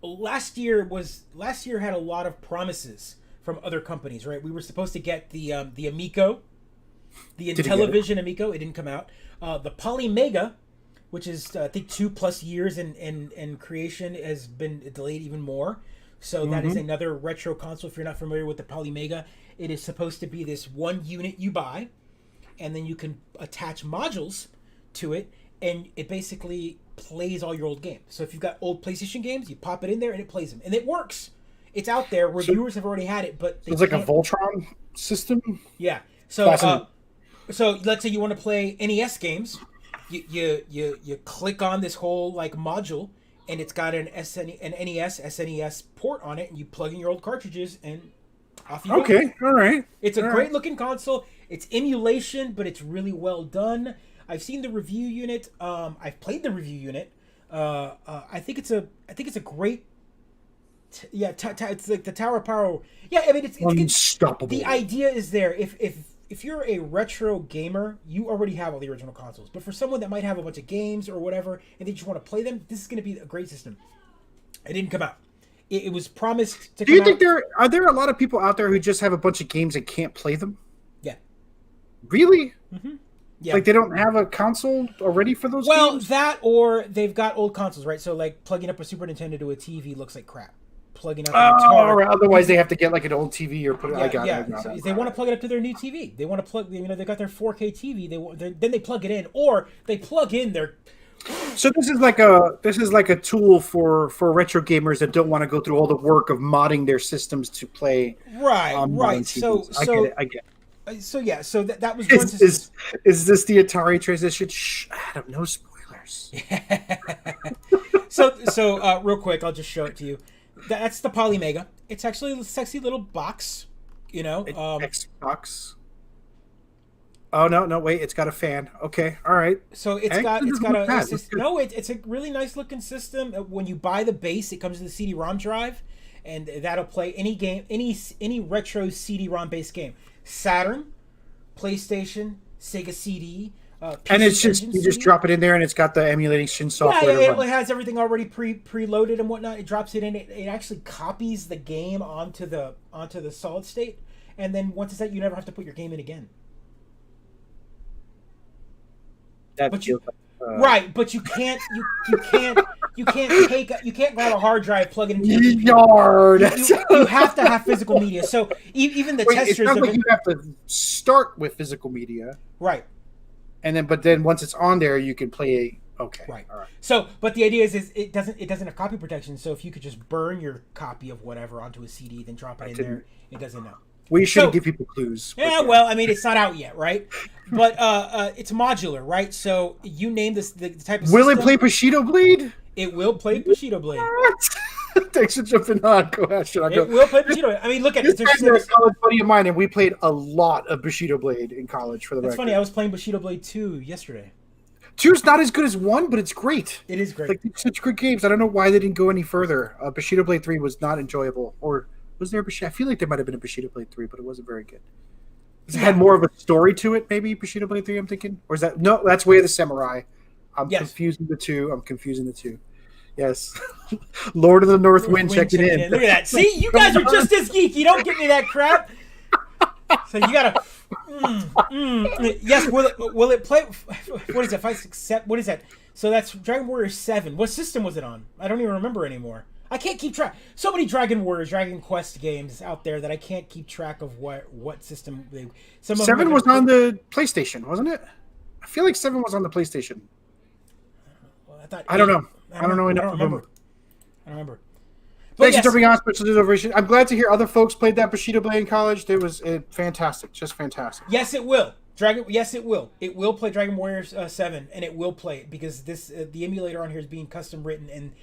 Last year had a lot of promises from other companies, right? We were supposed to get the Amico, the Intellivision Amico. It didn't come out. The Polymega, which is I think 2+ years in creation, has been delayed even more. So that is another retro console. If you're not familiar with the Polymega, it is supposed to be this one unit you buy, and then you can attach modules to it, and it basically plays all your old games. So if you've got old PlayStation games, you pop it in there and it plays them, and it works. It's out there. Reviewers have already had it, but it's like a Voltron system. Yeah. So let's say you want to play NES games, you click on this whole module, and it's got an NES SNES port on it, and you plug in your old cartridges, and off you go. Okay, all right. It's a great looking console. It's emulation, but it's really well done. I've seen the review unit. I've played the review unit. I think it's a great. It's like the Tower of Power. Yeah, I mean it's unstoppable. The idea is there. If you're a retro gamer, you already have all the original consoles. But for someone that might have a bunch of games or whatever, and they just want to play them, this is going to be a great system. It didn't come out. It was promised to. Do you think there are a lot of people out there who just have a bunch of games and can't play them? Yeah. Really? Mm-hmm. Yeah. Like they don't have a console already for those games? Well, that or they've got old consoles, right? So like plugging up a Super Nintendo to a TV looks like crap. Plugging up an Atari. Right. Otherwise they have to get like an old TV or put it. So they want to plug it up to their new TV. They want to plug. They got their 4K TV. Then they plug it in, or they plug in their. So this is like a tool for retro gamers that don't want to go through all the work of modding their systems to play. Right. So I get it. So that was one. Is this the Atari transition? Shh, Adam, no spoilers. So real quick, I'll just show it to you. That's the Polymega. It's actually a sexy little box, Xbox. Oh no! Wait, it's got a fan. Okay, all right. So it's got it's a really nice looking system. When you buy the base, it comes with a CD-ROM drive, and that'll play any game, any retro CD-ROM based game. Saturn, PlayStation, Sega CD. And it's just you just drop it in there, and it's got the emulation software. Yeah, it has everything already preloaded and whatnot. It drops it in. It actually copies the game onto the solid state, and then once it's set, you never have to put your game in again. That but feels you like, right, but you can't grab a hard drive, plug it into your computer. yard. You have to have physical media. So even the Wait, it testers sounds have like been, you have to start with physical media, right. and then once it's on there, you can play. Okay, Right. all right. So, but the idea is it doesn't have copy protection. So if you could just burn your copy of whatever onto a CD, then drop it in there, it doesn't know. We shouldn't So- give people clues. but Yeah, well, I mean, it's not out yet, right? But it's modular, right? So you name this the type of Will system. it play Bushido Blade? It will play Bushido Blade. Thanks for jumping on. Go ahead, Sean. It will play Bushido. I mean, look at This it. guy's a college buddy of mine, and we played a lot of Bushido Blade in college. For the That's record, funny. I was playing Bushido Blade 2 yesterday. 2's not as good as 1, but it's great. It is great. Like, they're such good games. I don't know why they didn't go any further. Bushido Blade 3 was not enjoyable. Or was there a Bushido? I feel like there might have been a Bushido Blade 3, but it wasn't very good. It had more of a story to it, maybe, Bushido Blade 3, I'm thinking? Or is that... No, that's Way of the Samurai. I'm confusing the two. Yes. Lord of the North Wind checking in. Look at that. See? You guys are just as geeky. Don't give me that crap. So you gotta... Yes, will it play... What is that? 5, 6, 7... What is that? So that's Dragon Warrior 7. What system was it on? I don't even remember anymore. I can't keep track. So many Dragon Warriors, Dragon Quest games out there that I can't keep track of what system they... 7 was on the PlayStation, wasn't it? I feel like 7 was on the PlayStation. Well, I don't know. I don't know I enough don't of remember. them. I don't remember. Thanks for jumping on Special Deliberation. I'm glad to hear other folks played that Bushido Blade in college. It was fantastic. Just fantastic. Yes, it will. Yes, it will. It will play Dragon Warrior 7, and it will play it because this the emulator on here is being custom written, and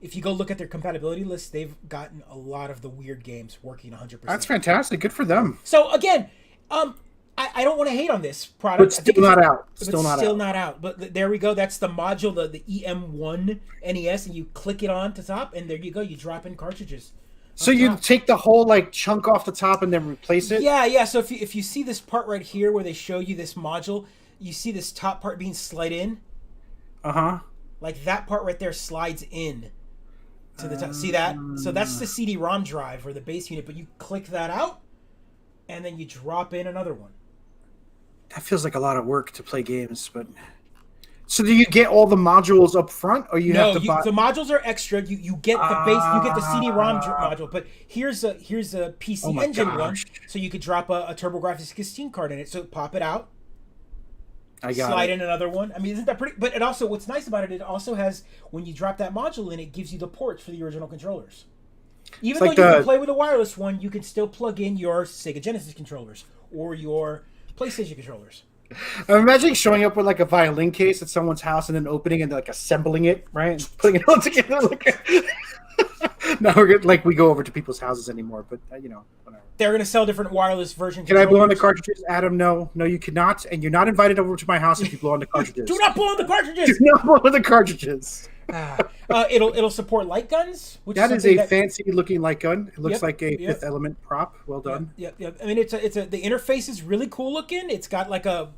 if you go look at their compatibility list, they've gotten a lot of the weird games working 100%. That's fantastic. Good for them. So again, I don't want to hate on this product. But still not out. Still not out. But there we go. That's the module, the EM1 NES, and you click it on to top, and there you go. You drop in cartridges. So you take the whole chunk off the top and then replace it? Yeah. So if you see this part right here where they show you this module, you see this top part being slid in. Like that part right there slides in to the top. See that? So that's the CD-ROM drive or the base unit. But you click that out, and then you drop in another one. That feels like a lot of work to play games, but... So do you get all the modules up front, or you have to buy... the modules are extra. You get the base, you get the CD-ROM module, but here's a PC Engine one, so you could drop a TurboGrafx 16 card in it. So pop it out, slide in another one. I mean, isn't that pretty? But it also, what's nice about it, it also has, when you drop that module in, it gives you the ports for the original controllers. Even though you can play with a wireless one, you can still plug in your Sega Genesis controllers or your PlayStation controllers. I'm imagining showing up with a violin case at someone's house and then opening and assembling it, right, and putting it all together. No, we go over to people's houses anymore, but whatever. They're going to sell different wireless versions. Can I blow on the cartridges, Adam? No, you cannot, and you're not invited over to my house if you blow on the cartridges. Do not blow on the cartridges. Do not blow on the cartridges. It'll support light guns. That is a fancy looking light gun. It looks like a Fifth Element prop. Well done. Yep. I mean, the interface is really cool looking. It's got like a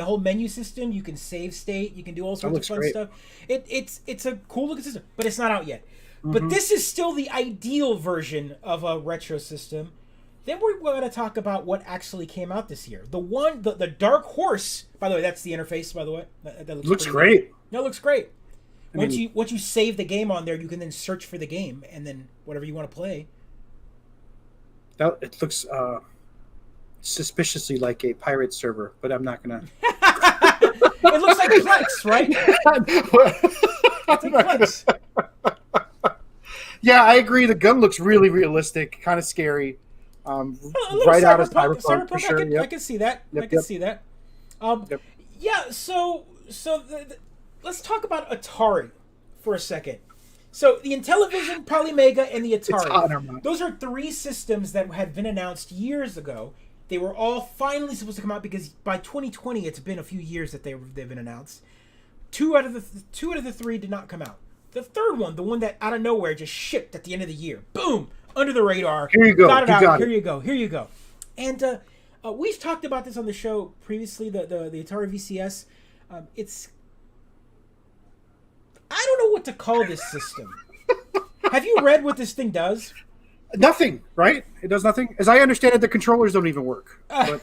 whole menu system. You can save state. You can do all sorts of fun stuff. It's a cool looking system, but it's not out yet. Mm-hmm. But this is still the ideal version of a retro system. Then we're going to talk about what actually came out this year. The Dark Horse. By the way, that's the interface. By the way, that looks great. No, it looks great. Once you save the game on there, you can then search for the game and then whatever you want to play. It looks suspiciously like a pirate server, but I'm not gonna. It looks like Plex, right? It's like Plex. Yeah, I agree. The gun looks really realistic, kind of scary. Right out of Cyberpunk for sure. I can see that. See that. Yeah. So let's talk about Atari for a second. So the Intellivision, Polymega, and the Atari. Those are 3 systems that had been announced years ago. They were all finally supposed to come out because by 2020, it's been a few years that they've been announced. 2 out of the 3 did not come out. The third one, the one that out of nowhere just shipped at the end of the year, boom, under the radar. Here you go. Got it out. Here you go. And we've talked about this on the show previously. The Atari VCS. It's I don't know what to call this system. Have you read what this thing does? Nothing, right? It does nothing. As I understand it, the controllers don't even work. But...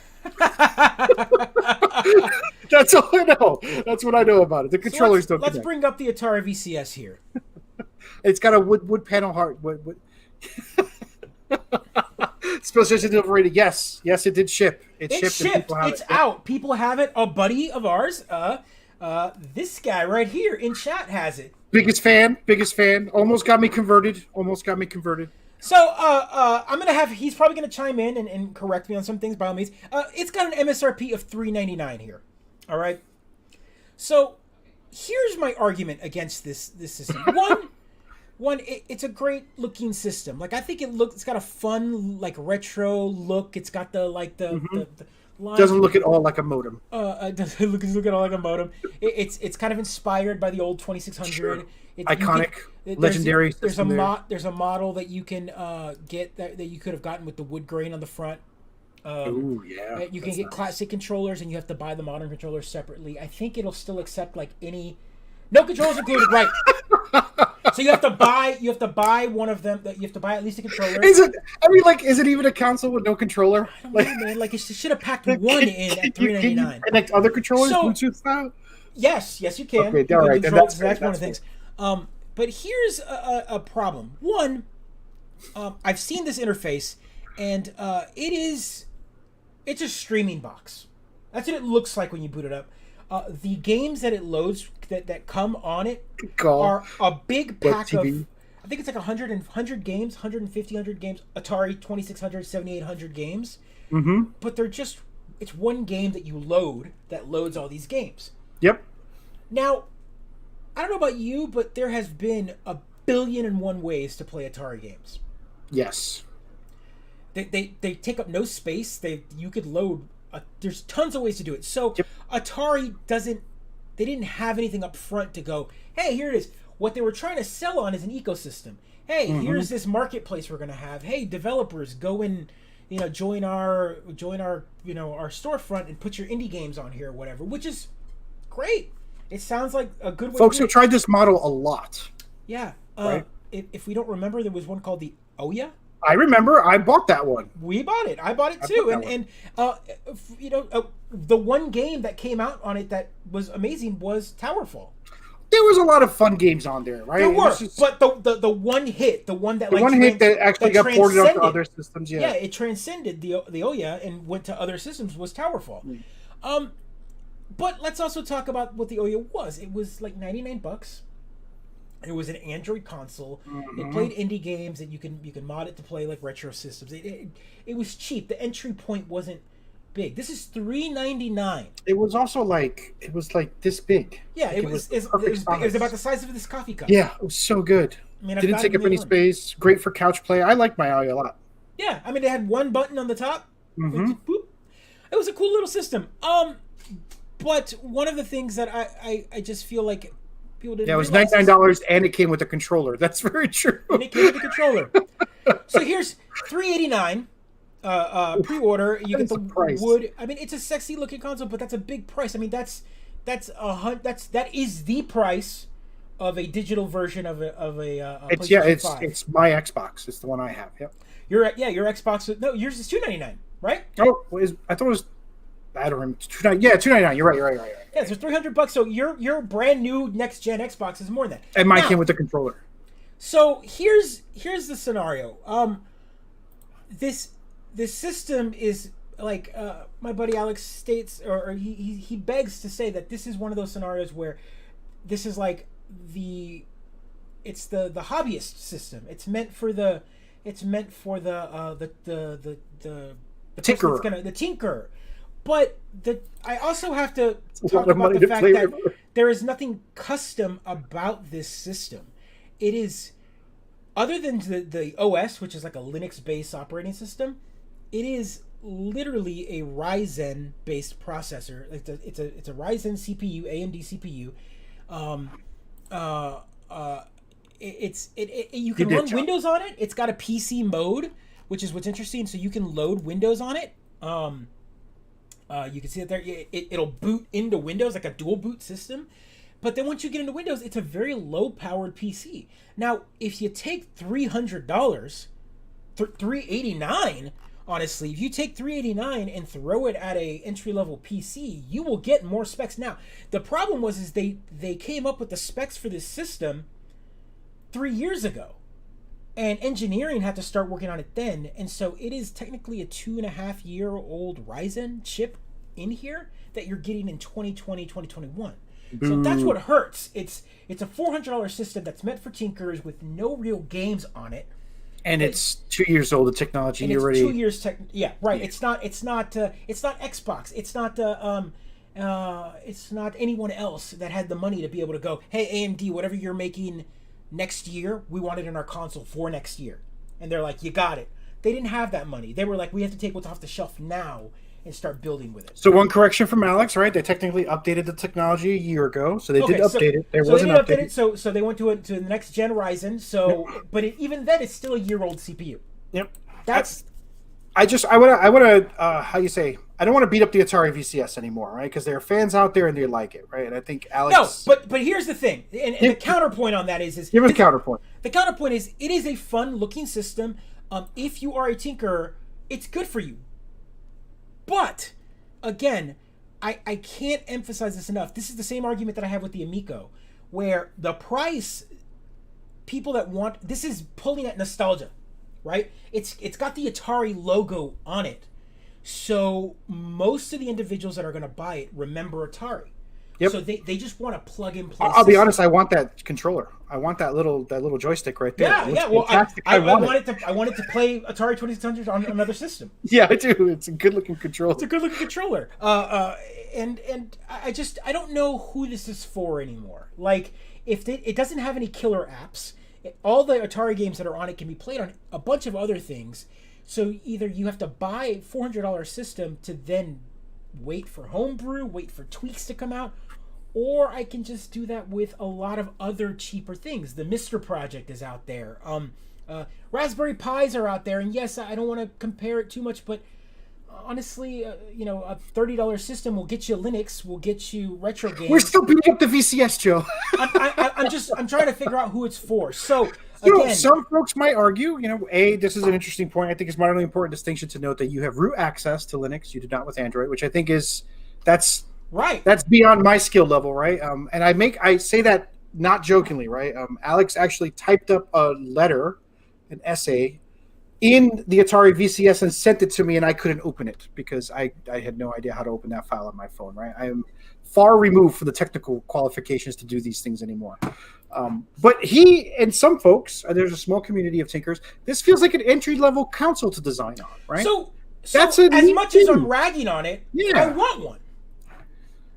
That's all I know. That's what I know about it. The So controllers don't let's connect. bring up the Atari VCS here. It's got a wood panel heart. Wood. Special delivery. Yes, it did ship. It shipped. And people have It's it. out. People have it. A buddy of ours, this guy right here in chat has it. Biggest fan. Almost got me converted. So I'm gonna have. He's probably gonna chime in and correct me on some things by all means. It's got an MSRP of $3.99 here. All right. So here's my argument against this system. It's a great looking system. Like I think it's got a fun like retro look. It's got the lines. Doesn't look at all like a modem. It doesn't look at all like a modem. It's kind of inspired by the old 2600. Sure. Iconic, legendary. There's a model that you can get that you could have gotten with the wood grain on the front. Ooh, yeah. You can get classic controllers, and you have to buy the modern controllers separately. I think it'll still accept like any. No controllers included, right? So you have to buy one of them. You have to buy at least a controller. Is it? I mean, like, is it even a console with no controller? I don't know, man. Like, it should have packed one in at $3.99. Can you connect other controllers Bluetooth style? Yes, you can. Okay, all right. That's one of the things. But here's a problem. One, I've seen this interface, and it's a streaming box. That's what it looks like when you boot it up. The games that it loads that come on it are a big pack of, I think it's like 100 games, 150 games, Atari 2600, 7800 games. Mm-hmm. But it's one game that you load that loads all these games. Yep. Now, I don't know about you, but there has been 1,000,000,001 ways to play Atari games. Yes. They take up no space. You could load. There's tons of ways to do it. So yep. Atari they didn't have anything up front to go, hey, here it is. What they were trying to sell on is an ecosystem. Hey, here's this marketplace we're going to have. Hey, developers, go and join our our storefront and put your indie games on here or whatever, which is great. It sounds like a good way. Folks have tried this model a lot. Yeah. Right? If we don't remember, there was one called the Oya. I remember. I bought that one. We bought it. I bought it too. The one game that came out on it that was amazing was Towerfall. There was a lot of fun games on there, right? There were, but the one hit, the one that that actually got ported onto other systems. Yeah, it transcended the Oya and went to other systems was Towerfall. But let's also talk about what the Oya was. It was like $99. It was an Android console. It played indie games, and you can mod it to play like retro systems. It was cheap. The entry point wasn't big. This is $3.99. It was also like this big. Yeah, like it was about the size of this coffee cup. Yeah, it was so good. I mean, didn't take up any space. Great for couch play. I like my Oya a lot. Yeah, I mean, they had one button on the top. Boop. It was a cool little system. But one of the things that I just feel like people didn't. Yeah, it was $99 and it came with a controller. That's very true. And it came with a controller. So here's $3.89 pre-order. You get the price. wood. I mean, it's a sexy looking console, but that's a big price. I mean, that is the price of a digital version of a PlayStation 5. It's my Xbox. It's the one I have. Yep. Your Xbox. No, yours is $2.99, right? Oh, I thought it was. I don't remember. $2.99. You're right. Yeah, so $300. So your brand new next gen Xbox is more than that. And mine came with the controller. So here's the scenario. This system is like my buddy Alex states, or he begs to say that this is one of those scenarios where this is like the hobbyist system. It's meant for the tinkerer. The tinkerer. But I also have to talk about the fact that there is nothing custom about this system. It is, other than the OS, which is like a Linux-based operating system, it is literally a Ryzen-based processor. It's a Ryzen CPU, AMD CPU. You can run Windows on it. It's got a PC mode, which is what's interesting. So you can load Windows on it. You can see it there. It'll boot into Windows like a dual boot system. But then once you get into Windows, it's a very low-powered PC. Now, if you take $300, $389 Honestly, if you take 389 and throw it at a entry level PC, you will get more specs. Now, the problem was is they came up with the specs for this system 3 years ago, and engineering had to start working on it then, and so it is technically a 2.5-year-old Ryzen chip in here that you're getting in 2020, 2021. So that's what hurts. It's a $400 system that's meant for tinkers with no real games on it. And it's 2 years old. The technology and it's already 2 years. Yeah, right. It's not Xbox. It's not anyone else that had the money to be able to go, hey, AMD, whatever you're making next year, we want it in our console for next year. And they're like, you got it. They didn't have that money. They were like, we have to take what's off the shelf now and start building with it. So one correction from Alex, right? They technically updated the technology a year ago, so they did update it. There was an update. So they went to the next gen Ryzen. So, but even then, it's still a year-old CPU. Yep. That's. I want to. How you say? I don't want to beat up the Atari VCS anymore, right? Because there are fans out there and they like it, right? And I think Alex. No, but here's the thing, and the counterpoint on that is give a counterpoint. The counterpoint is it is a fun-looking system. If you are a tinkerer, it's good for you. But, again, I can't emphasize this enough. This is the same argument that I have with the Amico, where the price, people that want, this is pulling at nostalgia, right? It's got the Atari logo on it. So most of the individuals that are going to buy it remember Atari. Yep. So they just want to plug and play. I'll be honest. I want that controller. I want that little joystick right there. Yeah. Well, I want it to play Atari 2600 on another system. Yeah, I do. It's a good looking controller. It's a good looking controller. And I don't know who this is for anymore. Like, if it doesn't have any killer apps, all the Atari games that are on it can be played on a bunch of other things. So either you have to buy a $400 system to then wait for homebrew, wait for tweaks to come out, or I can just do that with a lot of other cheaper things. The Mr. Project is out there. Raspberry Pis are out there, and yes, I don't want to compare it too much, but honestly, a $30 system will get you Linux, will get you retro games. We're still beating up the VCS, Joe. I'm trying to figure out who it's for. So again, some folks might argue, this is an interesting point. I think it's a moderately important distinction to note that you have root access to Linux. You do not with Android, which I think that's right. That's beyond my skill level, right? And I say that not jokingly, right? Alex actually typed up a letter, an essay, in the Atari VCS and sent it to me, and I couldn't open it because I had no idea how to open that file on my phone, right? I am far removed from the technical qualifications to do these things anymore. But he and some folks, there's a small community of tinkers, this feels like an entry-level console to design on, right? So that's as much as I'm ragging on it, I want one.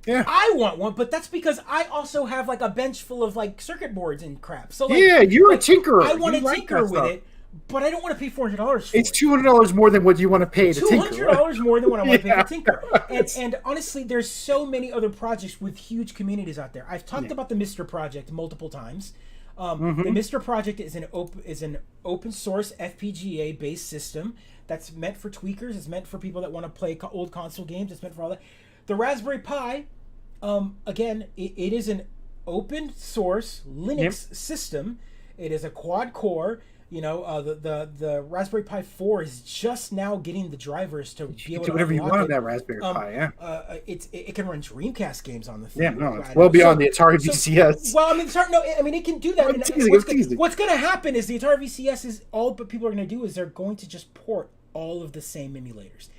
Yeah, I want one, but that's because I also have like a bench full of like circuit boards and crap. So you're a tinkerer. I want to tinker with it, but I don't want to pay $400 for it. It's $200 more than what you want to pay to tinker. $200 more than what I want to pay to tinker. And honestly, there's so many other projects with huge communities out there. I've talked about the Mr. Project multiple times. The Mr. Project is an open source FPGA based system that's meant for tweakers. It's meant for people that want to play old console games. It's meant for all that. The Raspberry Pi, again, it is an open source Linux system. It is a quad core. The Raspberry Pi 4 is just now getting the drivers to be able to do whatever you want on that Raspberry Pi. Yeah, it can run Dreamcast games on the thing. Yeah, no, it's well beyond the Atari VCS. Well, it can do that. What's going to happen is the Atari VCS is all, but people are going to do is they're going to just port all of the same emulators.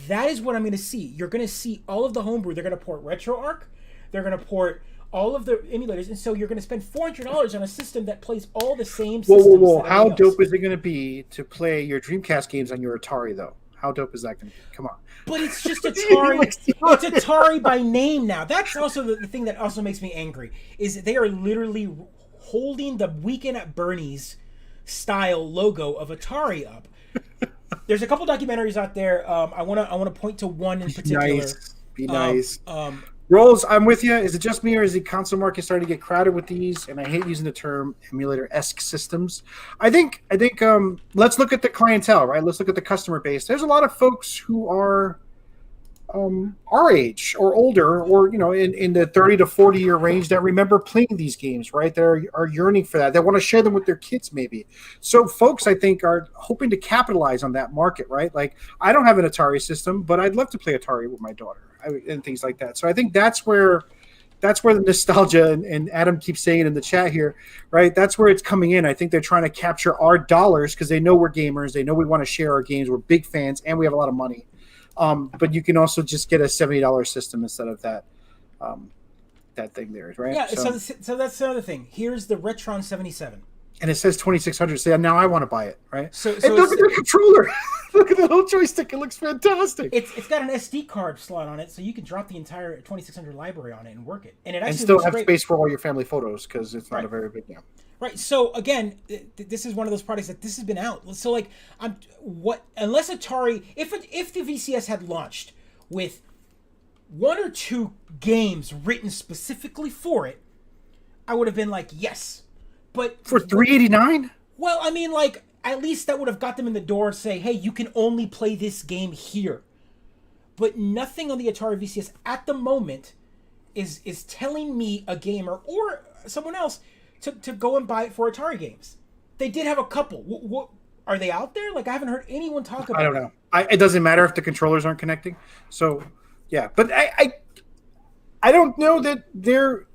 That is what I'm going to see. You're going to see all of the homebrew. They're going to port RetroArch. They're going to port all of the emulators, and so you're going to spend $400 on a system that plays all the same systems. Whoa! How dope is it going to be to play your Dreamcast games on your Atari, though? How dope is that going to be? Come on. But it's just Atari. It's Atari by name now. That's also the thing that also makes me angry, is they are literally holding the Weekend at Bernie's style logo of Atari up. There's a couple documentaries out there. I want to point to one in particular. Be nice. Rolls, I'm with you. Is it just me, or is the console market starting to get crowded with these? And I hate using the term emulator-esque systems. I think. Let's look at the clientele, right? Let's look at the customer base. There's a lot of folks who are our age or older, or in the 30 to 40-year range that remember playing these games, right? That are yearning for that. They want to share them with their kids, maybe. So folks, I think, are hoping to capitalize on that market, right? Like, I don't have an Atari system, but I'd love to play Atari with my daughter and things like that. So I think that's where the nostalgia, and Adam keeps saying it in the chat here, right? That's where it's coming in. I think they're trying to capture our dollars because they know we're gamers. They know we want to share our games. We're big fans, and we have a lot of money. But you can also just get a $70 system instead of that thing there, right? Yeah, so that's the other thing. Here's the Retron 77. And it says 2600. So now I want to buy it, right? So and look at the controller. Look at the little joystick. It looks fantastic. It's got an SD card slot on it, so you can drop the entire 2600 library on it and work it. And it actually still looks have great. space for all your family photos because it's not a very big game. Right. So again, this is one of those products that this has been out. So like, unless Atari, if the VCS had launched with 1 or 2 games written specifically for it, I would have been like, yes. But for $389? Well, I mean, like, at least that would have got them in the door and say, hey, you can only play this game here. But nothing on the Atari VCS at the moment is telling me, a gamer or someone else, to go and buy it for Atari games. They did have a couple. What are they out there? Like, I haven't heard anyone talk about it. I don't know. It doesn't matter if the controllers aren't connecting. So, yeah. But I don't know that they're...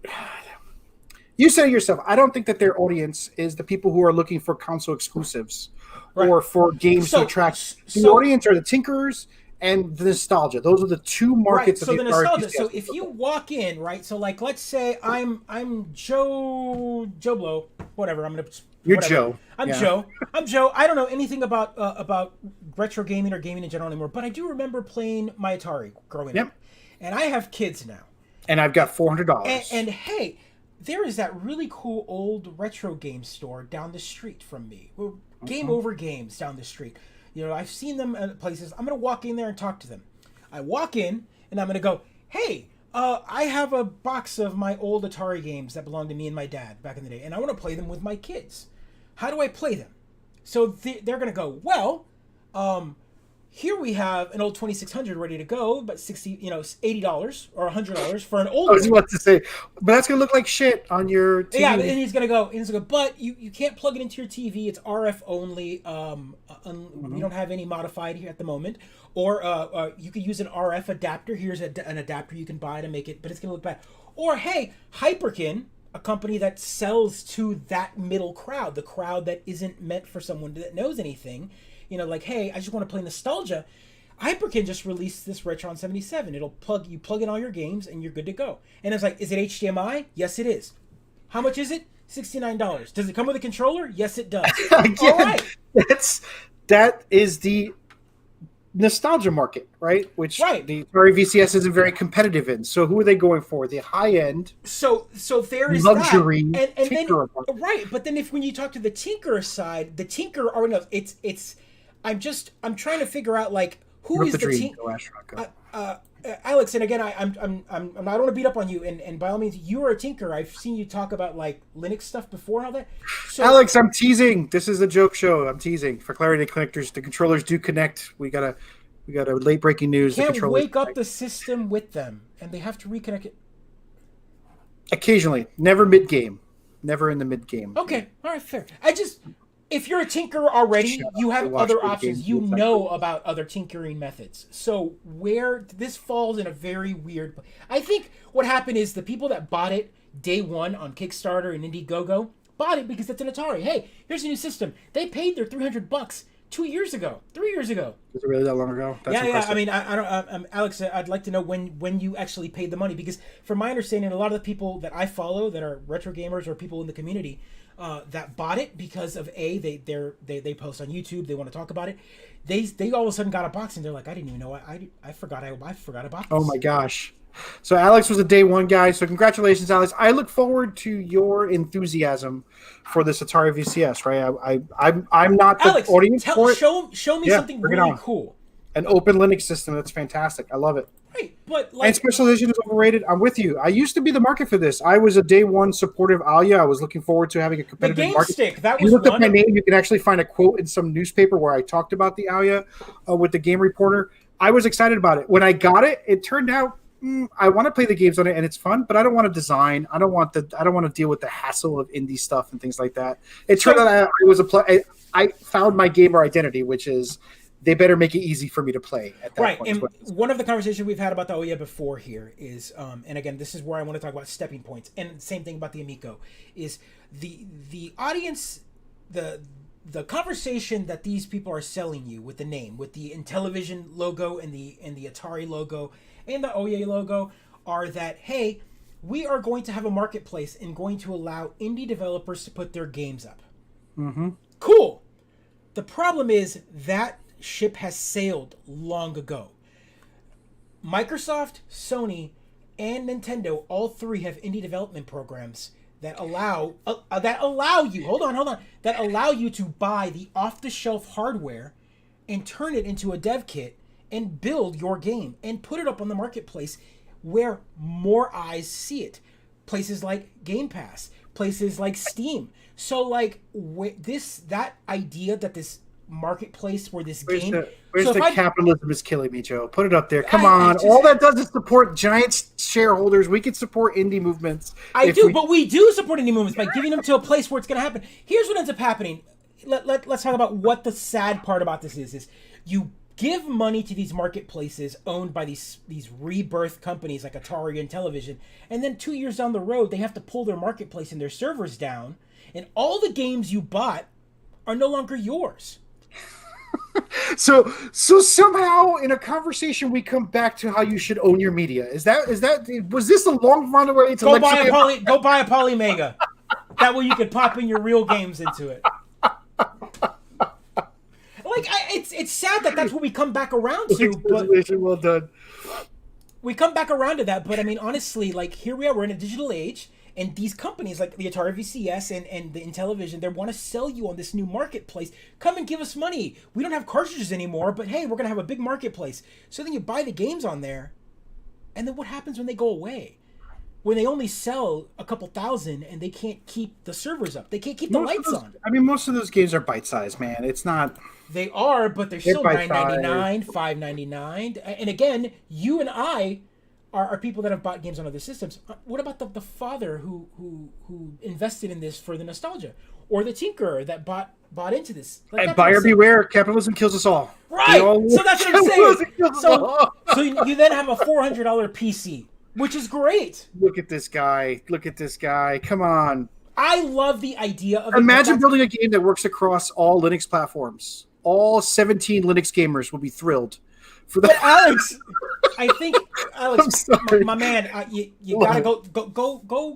You said it yourself. I don't think that their audience is the people who are looking for console exclusives or for games to attract. The audience are the tinkerers and the nostalgia. Those are the two markets. Right. So the nostalgia. So if you walk in, right? So like, let's say I'm Joe Blow, whatever. You're Joe. I'm Joe. I don't know anything about retro gaming or gaming in general anymore, but I do remember playing my Atari growing up. And I have kids now. And I've got $400. And hey, there is that really cool old retro game store down the street from me. Game Over Games down the street. I've seen them at places. I'm going to walk in there and talk to them. I walk in and I'm going to go, hey, I have a box of my old Atari games that belonged to me and my dad back in the day, and I want to play them with my kids. How do I play them? So they're going to go, well, here we have an old 2600 ready to go, but $80 or $100 for an old. I was about to say, but that's gonna look like shit on your TV. Yeah, and he's gonna go, but you can't plug it into your TV. It's RF only. We don't have any modified here at the moment. Or you could use an RF adapter. Here's an adapter you can buy to make it, but it's gonna look bad. Or hey, Hyperkin, a company that sells to that middle crowd, the crowd that isn't meant for someone that knows anything. Like, hey, I just want to play nostalgia. Hyperkin just released this Retron 77. It'll plug in all your games and you're good to go. And it's like, is it HDMI? Yes, it is. How much is it? $69. Does it come with a controller? Yes, it does. All right. That is the nostalgia market, right? Which the Atari VCS isn't very competitive in. So who are they going for? The high end. So there is luxury that. And then right, but then when you talk to the tinker side, the tinker already knows it's. I'm trying to figure out like who is the tinker. Alex, and again, I don't want to beat up on you, and by all means, you are a tinker. I've seen you talk about like Linux stuff before and all that. So, Alex, I'm teasing. This is a joke show. I'm teasing. For clarity, connectors, the controllers do connect. We got a late breaking news. Can't wake up the system with them, and they have to reconnect it. Occasionally, never mid game, never in the mid game. Okay, all right, fair. If you're a tinkerer already, you have other options. You know about other tinkering methods. So where this falls in a very weird... I think what happened is the people that bought it day one on Kickstarter and Indiegogo bought it because it's an Atari. Hey, here's a new system. They paid their $300 3 years ago. Is it really that long ago? That's impressive. I mean, I don't... Alex, I'd like to know when you actually paid the money, because from my understanding, a lot of the people that I follow that are retro gamers or people in the community... that bought it because of they post on YouTube, they want to talk about it. They all of a sudden got a box and they're like, I didn't even know I forgot I bought this. Oh my gosh! So Alex was a day one guy. So congratulations, Alex. I look forward to your enthusiasm for this Atari VCS. Right? I'm not the Alex, audience for it. Show me something really cool. An open Linux system that's fantastic. I love it. Right, but and special edition is overrated. I'm with you. I used to be the market for this. I was a day one supportive Alia. I was looking forward to having a competitive the game market. Stick, that you was look up my name, you can actually find a quote in some newspaper where I talked about the Alia with the Game Reporter. I was excited about it when I got it. It turned out I want to play the games on it and it's fun, but I don't want to design. I don't want to deal with the hassle of indie stuff and things like that. It turned out I found my gamer identity, which is they better make it easy for me to play at that point. And one of the conversations we've had about the Ouya before here is, and again, this is where I want to talk about stepping points, and same thing about the Amico, is the audience, the conversation that these people are selling you with the name, with the Intellivision logo and the Atari logo and the Ouya logo, are that, hey, we are going to have a marketplace and going to allow indie developers to put their games up. Mm-hmm. Cool. The problem is that ship has sailed long ago. Microsoft, Sony, and Nintendo, all three have indie development programs that allow you to buy the off-the-shelf hardware and turn it into a dev kit and build your game and put it up on the marketplace where more eyes see it. Places like Game Pass, places like Steam. So like that idea that this marketplace where this game capitalism is killing me, Joe. Put it up there. Come on. All that does is support giant shareholders. We can support indie movements. But we do support indie movements by giving them to a place where it's going to happen. Here's what ends up happening. Let's talk about what the sad part about this is you give money to these marketplaces owned by these rebirth companies like Atari and Intellivision, and then 2 years down the road, they have to pull their marketplace and their servers down, and all the games you bought are no longer yours. So somehow in a conversation we come back to how you should own your media. Was this a long runaway to go buy a Polymega? That way you could pop in your real games into it. It's sad that that's what we come back around to. But well done. We come back around to that, but I mean, honestly, like here we are, we're in a digital age, and these companies like the Atari VCS and the Intellivision, they want to sell you on this new marketplace. Come and give us money. We don't have cartridges anymore, but hey, we're going to have a big marketplace. So then you buy the games on there, and then what happens when they go away? When they only sell a couple thousand and they can't keep the servers up. They can't keep the lights on. I mean, most of those games are bite-sized, man. It's not... They are, but they're still $9.99, $5.99. And again, you and I are people that have bought games on other systems. What about the father who invested in this for the nostalgia? Or the tinkerer that bought into this? And buyer beware, capitalism kills us all. Right! So that's what I'm saying. So you then have a $400 PC, which is great. Look at this guy. Come on. I love the idea of... Imagine building a game that works across all Linux platforms. All 17 Linux gamers will be thrilled for that. But Alex, my man, you gotta go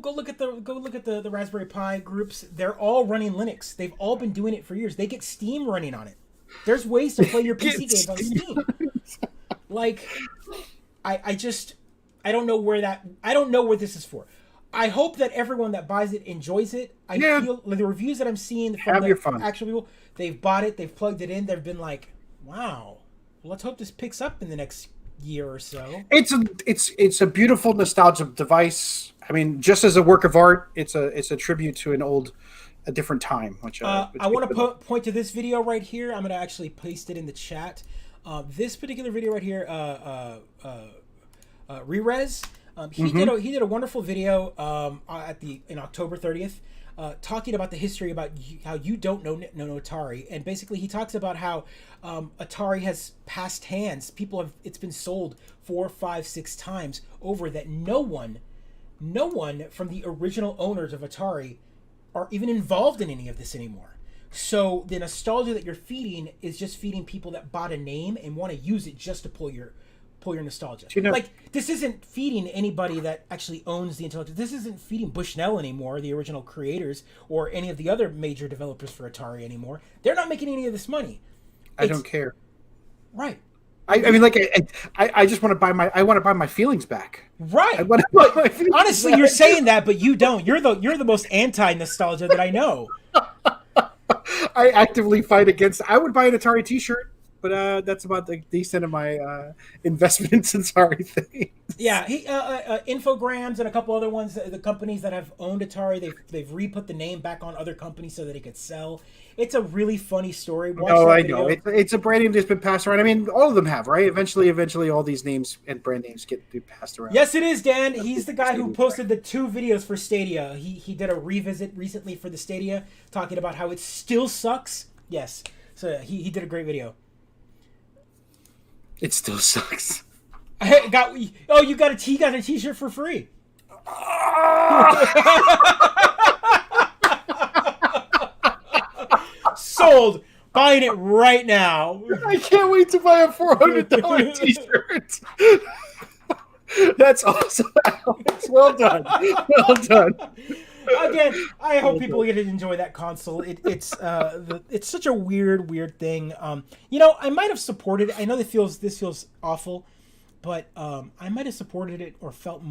look at the Raspberry Pi groups. They're all running Linux. They've all been doing it for years. They get Steam running on it. There's ways to play your PC games on Steam. Like, I don't know where this is for. I hope that everyone that buys it enjoys it. I feel like the reviews that I'm seeing from the actual people, they've bought it, they've plugged it in, they've been like, wow, well, let's hope this picks up in the next year or so. It's a beautiful nostalgia device. I mean, just as a work of art, it's a tribute to a different time. Which I want to point to this video right here. I'm going to actually paste it in the chat. This particular video right here, Rerez. He did a wonderful video in October 30th, talking about the history about how you don't know Atari, and basically he talks about how Atari has passed hands. It's been sold 4, 5, 6 times over, that no one from the original owners of Atari are even involved in any of this anymore. So the nostalgia that you're feeding is just feeding people that bought a name and want to use it just to pull your nostalgia. Like, this isn't feeding anybody that actually owns the intellectual. This isn't feeding Bushnell anymore, the original creators, or any of the other major developers for Atari anymore. They're not making any of this money. I don't care. Right. I mean, like, I just want to buy my feelings back. Right. Honestly, back. You're saying that, but you don't. You're the most anti-nostalgia that I know. I actively fight against. I would buy an Atari T-shirt. but that's about the extent of my investments in Atari thing. Yeah, Infograms and a couple other ones. The companies that have owned Atari, they've re-put the name back on other companies so that it could sell. It's a really funny story. Watch No, that I video. know it's a brand name that's been passed around. I mean, all of them have, right? Eventually, all these names and brand names get passed around. Yes, it is, Dan. He's the guy who posted the 2 videos for Stadia. He did a revisit recently for the Stadia, talking about how it still sucks. Yes, so he did a great video. It still sucks. You got a T-shirt for free. Sold. Buying it right now. I can't wait to buy a $400 T-shirt. That's awesome, Alex. Well done. Well done. Again, I hope people get to enjoy that console. It's such a weird thing. I might have supported it. I know this feels awful, but I might have supported it or felt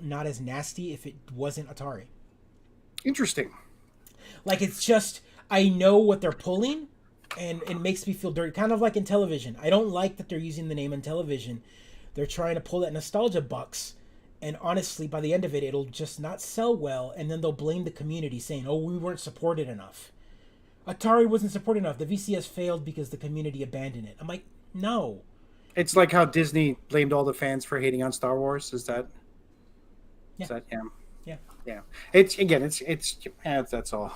not as nasty if it wasn't Atari. Interesting. Like, it's just, I know what they're pulling, and it makes me feel dirty. Kind of like in television. I don't like that they're using the name in television. They're trying to pull that nostalgia bucks. And honestly, by the end of it, it'll just not sell well. And then they'll blame the community, saying, oh, we weren't supported enough. Atari wasn't supported enough. The VCS failed because the community abandoned it. I'm like, no. It's like how Disney blamed all the fans for hating on Star Wars. Is that? Yeah. Is that, yeah. Yeah. That's all.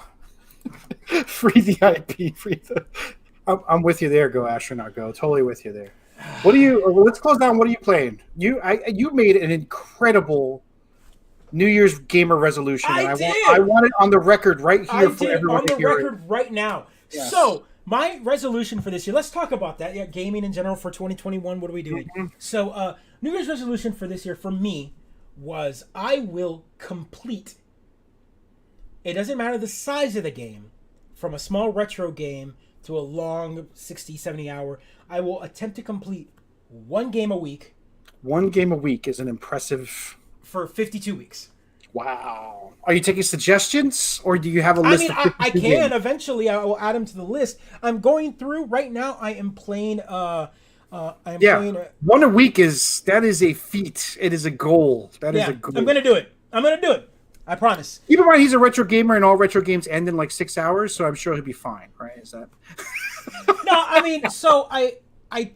Free the IP. I'm with you there. Go astronaut. Go. Totally with you there. What do you? Let's close down. What are you playing? You made an incredible New Year's gamer resolution. I did. I want it on the record right here for everyone to hear. On the record right now. Yes. So my resolution for this year. Let's talk about that. Yeah, gaming in general for 2021. What are we doing? Mm-hmm. So New Year's resolution for this year for me was I will complete. It doesn't matter the size of the game, from a small retro game to a long 60, 70 hour. I will attempt to complete 1 game a week. 1 game a week is an impressive... For 52 weeks. Wow. Are you taking suggestions, or do you have a list of 52 I can. games? Eventually, I will add them to the list. I'm going through... Right now, I am playing... playing... 1 a week is a feat. It is a goal. That is a goal. I'm going to do it. I promise. Keep in mind, he's a retro gamer, and all retro games end in like 6 hours, so I'm sure he'll be fine, right? Is that... No, I mean, so I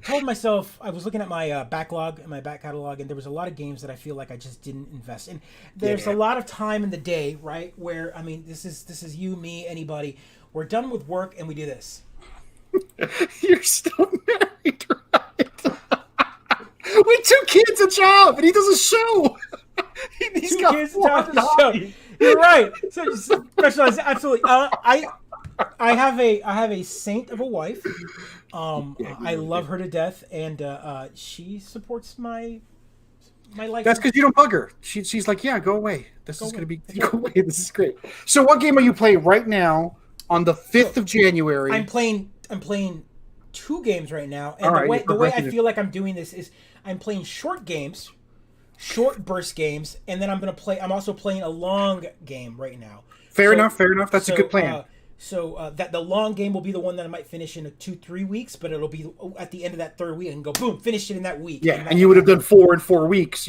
told myself, I was looking at my backlog and my back catalog, and there was a lot of games that I feel like I just didn't invest in. There's a lot of time in the day, right, where, I mean, this is you, me, anybody. We're done with work, and we do this. You're still married, right? With 2 kids, a job, and he does a show. He's 2 kids, a job, a show. You're right. So specialized, absolutely. I have a saint of a wife. I love her to death, and she supports my life. That's because you don't bug her. She's like, yeah, go away. Go away. This is great. So, what game are you playing right now on the 5th of January? I'm playing 2 games right now, and the way I feel like I'm doing this is I'm playing short games, short burst games, and then I'm also playing a long game right now. Fair enough. That's a good plan. That the long game will be the one that I might finish in 2-3 weeks, but it'll be at the end of that 3rd week and go boom, finish it in that week. Yeah, and you would have done 4 in 4 weeks.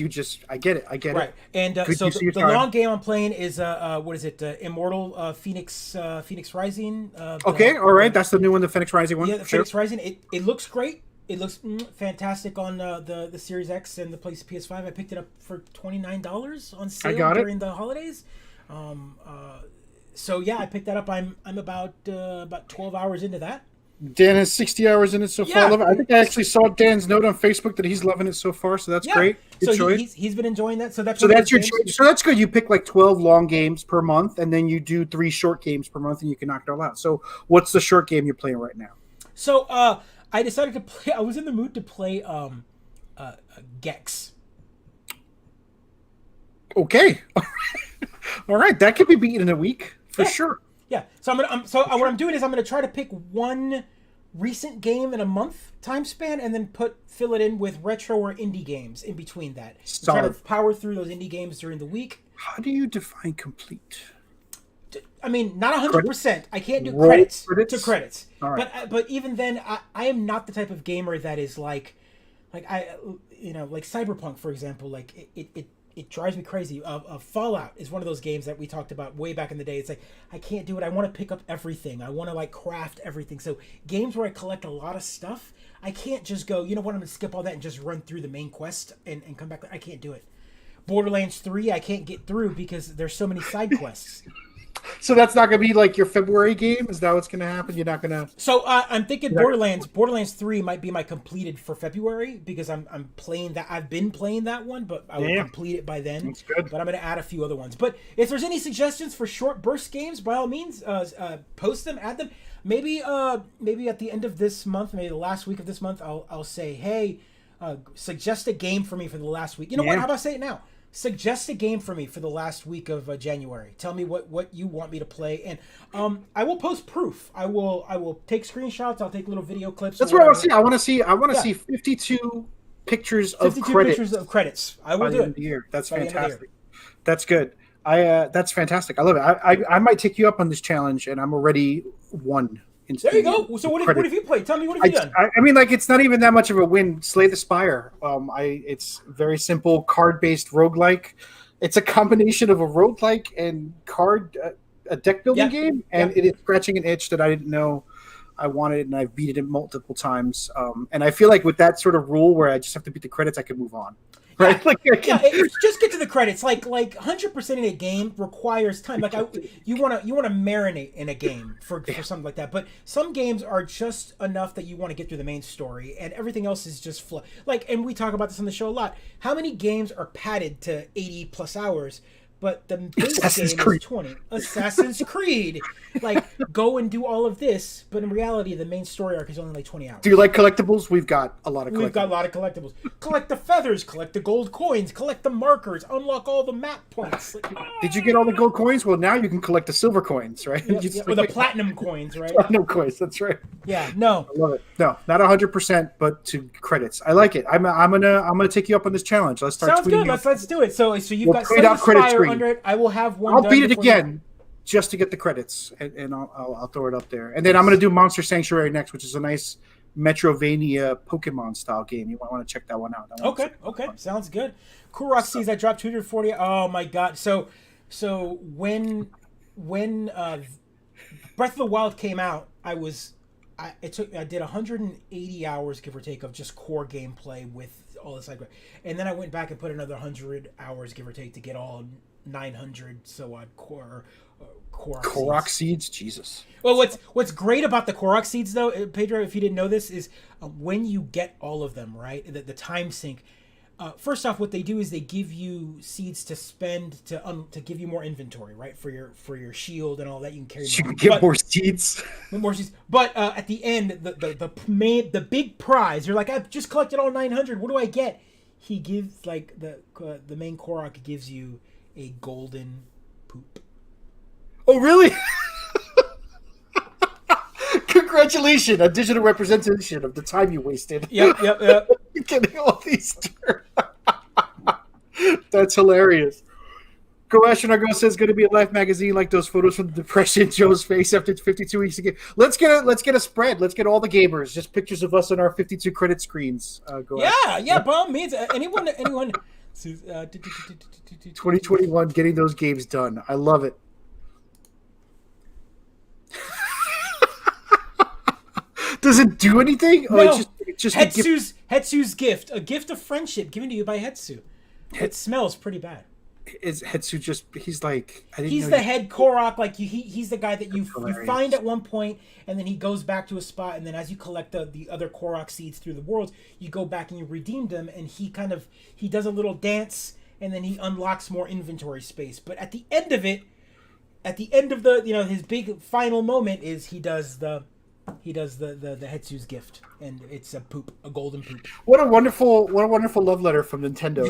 I get it. Right, and so the long game I'm playing is what is it? Immortal Phoenix Rising. Okay, all right, that's the new one, the Phoenix Rising one. Yeah, the Phoenix Rising. It looks great. It looks fantastic on the Series X and the PS5. I picked it up for $29 on sale during the holidays. So yeah, I picked that up. I'm about 12 hours into that. Dan has 60 hours in it so far. I think I actually saw Dan's note on Facebook that he's loving it so far. So that's great. Good choice. He's been enjoying that. So that's your choice. So that's good. You pick like 12 long games per month, and then you do 3 short games per month, and you can knock it all out. So what's the short game you're playing right now? So I decided to play. I was in the mood to play Gex. Okay. All right, that could be beaten in a week for sure. Yeah. So what I'm doing is I'm gonna try to pick 1 recent game in a month time span, and then fill it in with retro or indie games in between that. Try to power through those indie games during the week. How do you define complete? I mean, not 100%. I can't do Roll credits credits? to credits. All right. But even then, I am not the type of gamer that is like like Cyberpunk, for example. Like it drives me crazy. Fallout is one of those games that we talked about way back in the day. It's like I can't do it. I want to pick up everything. I want to like craft everything. So games where I collect a lot of stuff, I can't just go, you know what, I'm gonna skip all that and just run through the main quest and come back. I can't do it. Borderlands 3, I can't get through because there's so many side quests. So that's not going to be like your February game? Is that what's going to happen? You're not going to... So I'm thinking Borderlands 3 might be my completed for February because I'm playing that. I've been playing that one, but I will complete it by then. That's good. But I'm going to add a few other ones. But if there's any suggestions for short burst games, by all means, post them, add them. Maybe at the end of this month, maybe the last week of this month, I'll say, hey, suggest a game for me for the last week. You know what? How about I say it now? Suggest a game for me for the last week of January. Tell me what you want me to play, and I will post proof. I will take screenshots. I'll take little video clips. That's what I want to see. I want to see 52 pictures of 52 credits. pictures of credits. I will do it. Year. That's fantastic. That's good. That's fantastic. I love it. I might take you up on this challenge, and I'm already one. There you go. So what have you played? Tell me, what have you done? I mean, like, it's not even that much of a win. Slay the Spire. It's very simple, card-based roguelike. It's a combination of a roguelike and a deck building game, and it is scratching an itch that I didn't know I wanted, and I've beat it multiple times. And I feel like with that sort of rule where I just have to beat the credits, I can move on. Right? Just get to the credits. Like 100% in a game requires time. Like you want to marinate in a game for something like that. But some games are just enough that you want to get through the main story, and everything else is just and we talk about this on the show a lot. How many games are padded to 80 plus hours? But the base game is 20. Assassin's Creed. Like, go and do all of this, but in reality, the main story arc is only like 20 hours. Do you like collectibles? We've got a lot of collectibles. We've got a lot of collectibles. Collect the feathers, collect the gold coins, collect the markers, unlock all the map points. Did you get all the gold coins? Well, now you can collect the silver coins, right? Or the platinum coins, right? Platinum coins, that's right. Yeah, no. I love it. No, not 100%, but to credits. I like it. I'm gonna take you up on this challenge. Let's start. Sounds good. Let's do it. So you've got Slay the Spire under it. I will have one. I'll beat it again just to get the credits, and I'll throw it up there. And then I'm going to do Monster Sanctuary next, which is a nice Metrovania Pokemon style game. You might want to check that one out. Okay, sounds good. Korok Seeds, I dropped 240. Oh my god! So when Breath of the Wild came out, I did 180 hours, give or take, of just core gameplay with all the side quests, and then I went back and put another 100 hours, give or take, to get all 900 so odd Korok seeds. Jesus. Well, what's great about the Korok seeds, though, Pedro, if you didn't know this, is when you get all of them, right, the time sync. First off, what they do is they give you seeds to spend to give you more inventory, right, for your shield and all that. You can carry. You can get more seeds. More seeds. But at the end, the big prize, you're like, I've just collected all 900. What do I get? He gives, like, the main Korok gives you a golden poop. Oh, really? Congratulations, a digital representation of the time you wasted. Yep. Getting all these. That's hilarious. Go Astronaut Go says going to be a Life magazine like those photos from the Depression Joe's face after 52 weeks again. Let's get a spread. Let's get all the gamers, just pictures of us on our 52 credit screens. By all means, anyone. 2021, getting those games done. I love it. Does it do anything? No. Oh, it's just Hetsu's gift, a gift of friendship given to you by Hetsu. It smells pretty bad. Is Hetsu just? He's like. He's the head Korok. Like he's the guy that you find at one point, and then he goes back to a spot, and then as you collect the other Korok seeds through the worlds, you go back and you redeem them, and he does a little dance, and then he unlocks more inventory space. But at the end of it, his big final moment is he does the Hetsu's gift, and it's a golden poop. What a wonderful love letter from Nintendo.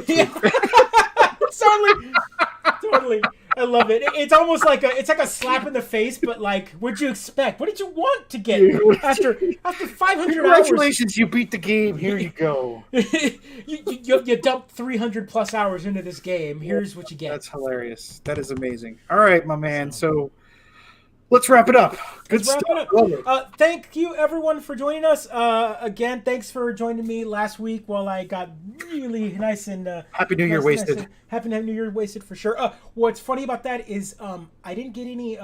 Totally. I love it. It's almost like a slap in the face, but like, what'd you expect? What did you want to get after 500 Congratulations, you beat the game. Here you go. you dumped 300 plus hours into this game. Here's what you get. That's hilarious. That is amazing. All right, my man. So let's wrap it up. Good Let's wrap stuff. it up. Thank you, everyone, for joining us. Again, thanks for joining me last week while I got really nice and Happy New Year wasted. Happy New Year wasted for sure. What's funny about that is I didn't get any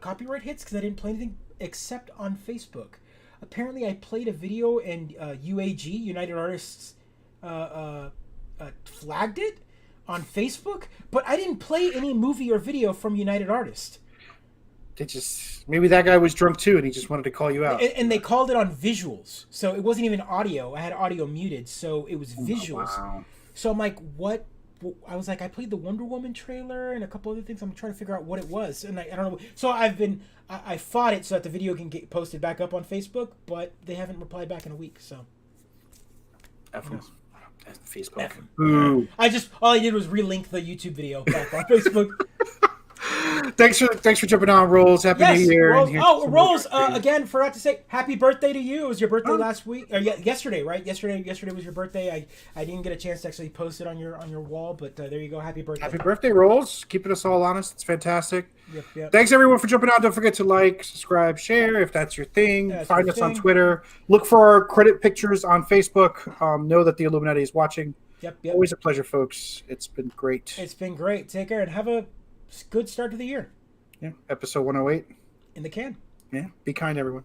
copyright hits because I didn't play anything except on Facebook. Apparently, I played a video and UAG, United Artists, flagged it on Facebook, but I didn't play any movie or video from United Artists. Maybe that guy was drunk too, and he just wanted to call you out. And they called it on visuals, so it wasn't even audio. I had audio muted, so it was visuals. Oh, wow. So I'm like, what? I was like, I played the Wonder Woman trailer and a couple other things. I'm trying to figure out what it was, and I don't know. So I fought it so that the video can get posted back up on Facebook, but they haven't replied back in a week. So Facebook. Ooh. All I did was relink the YouTube video back on Facebook. Thanks for jumping on, Rolls. Happy New Year. Rolls, again, forgot to say happy birthday to you. It was your birthday last week, or yesterday, right? Yesterday was your birthday. I didn't get a chance to actually post it on your wall, but there you go. Happy birthday. Happy birthday, Rolls. Keeping us all honest. It's fantastic. Yep. Thanks, everyone, for jumping on. Don't forget to like, subscribe, share if that's your thing. Find us on Twitter. Look for our credit pictures on Facebook. Know that the Illuminati is watching. Yep. Always a pleasure, folks. It's been great. It's been great. Take care and have a good start to the year. Yeah, episode 108. In the can. Yeah, be kind, everyone.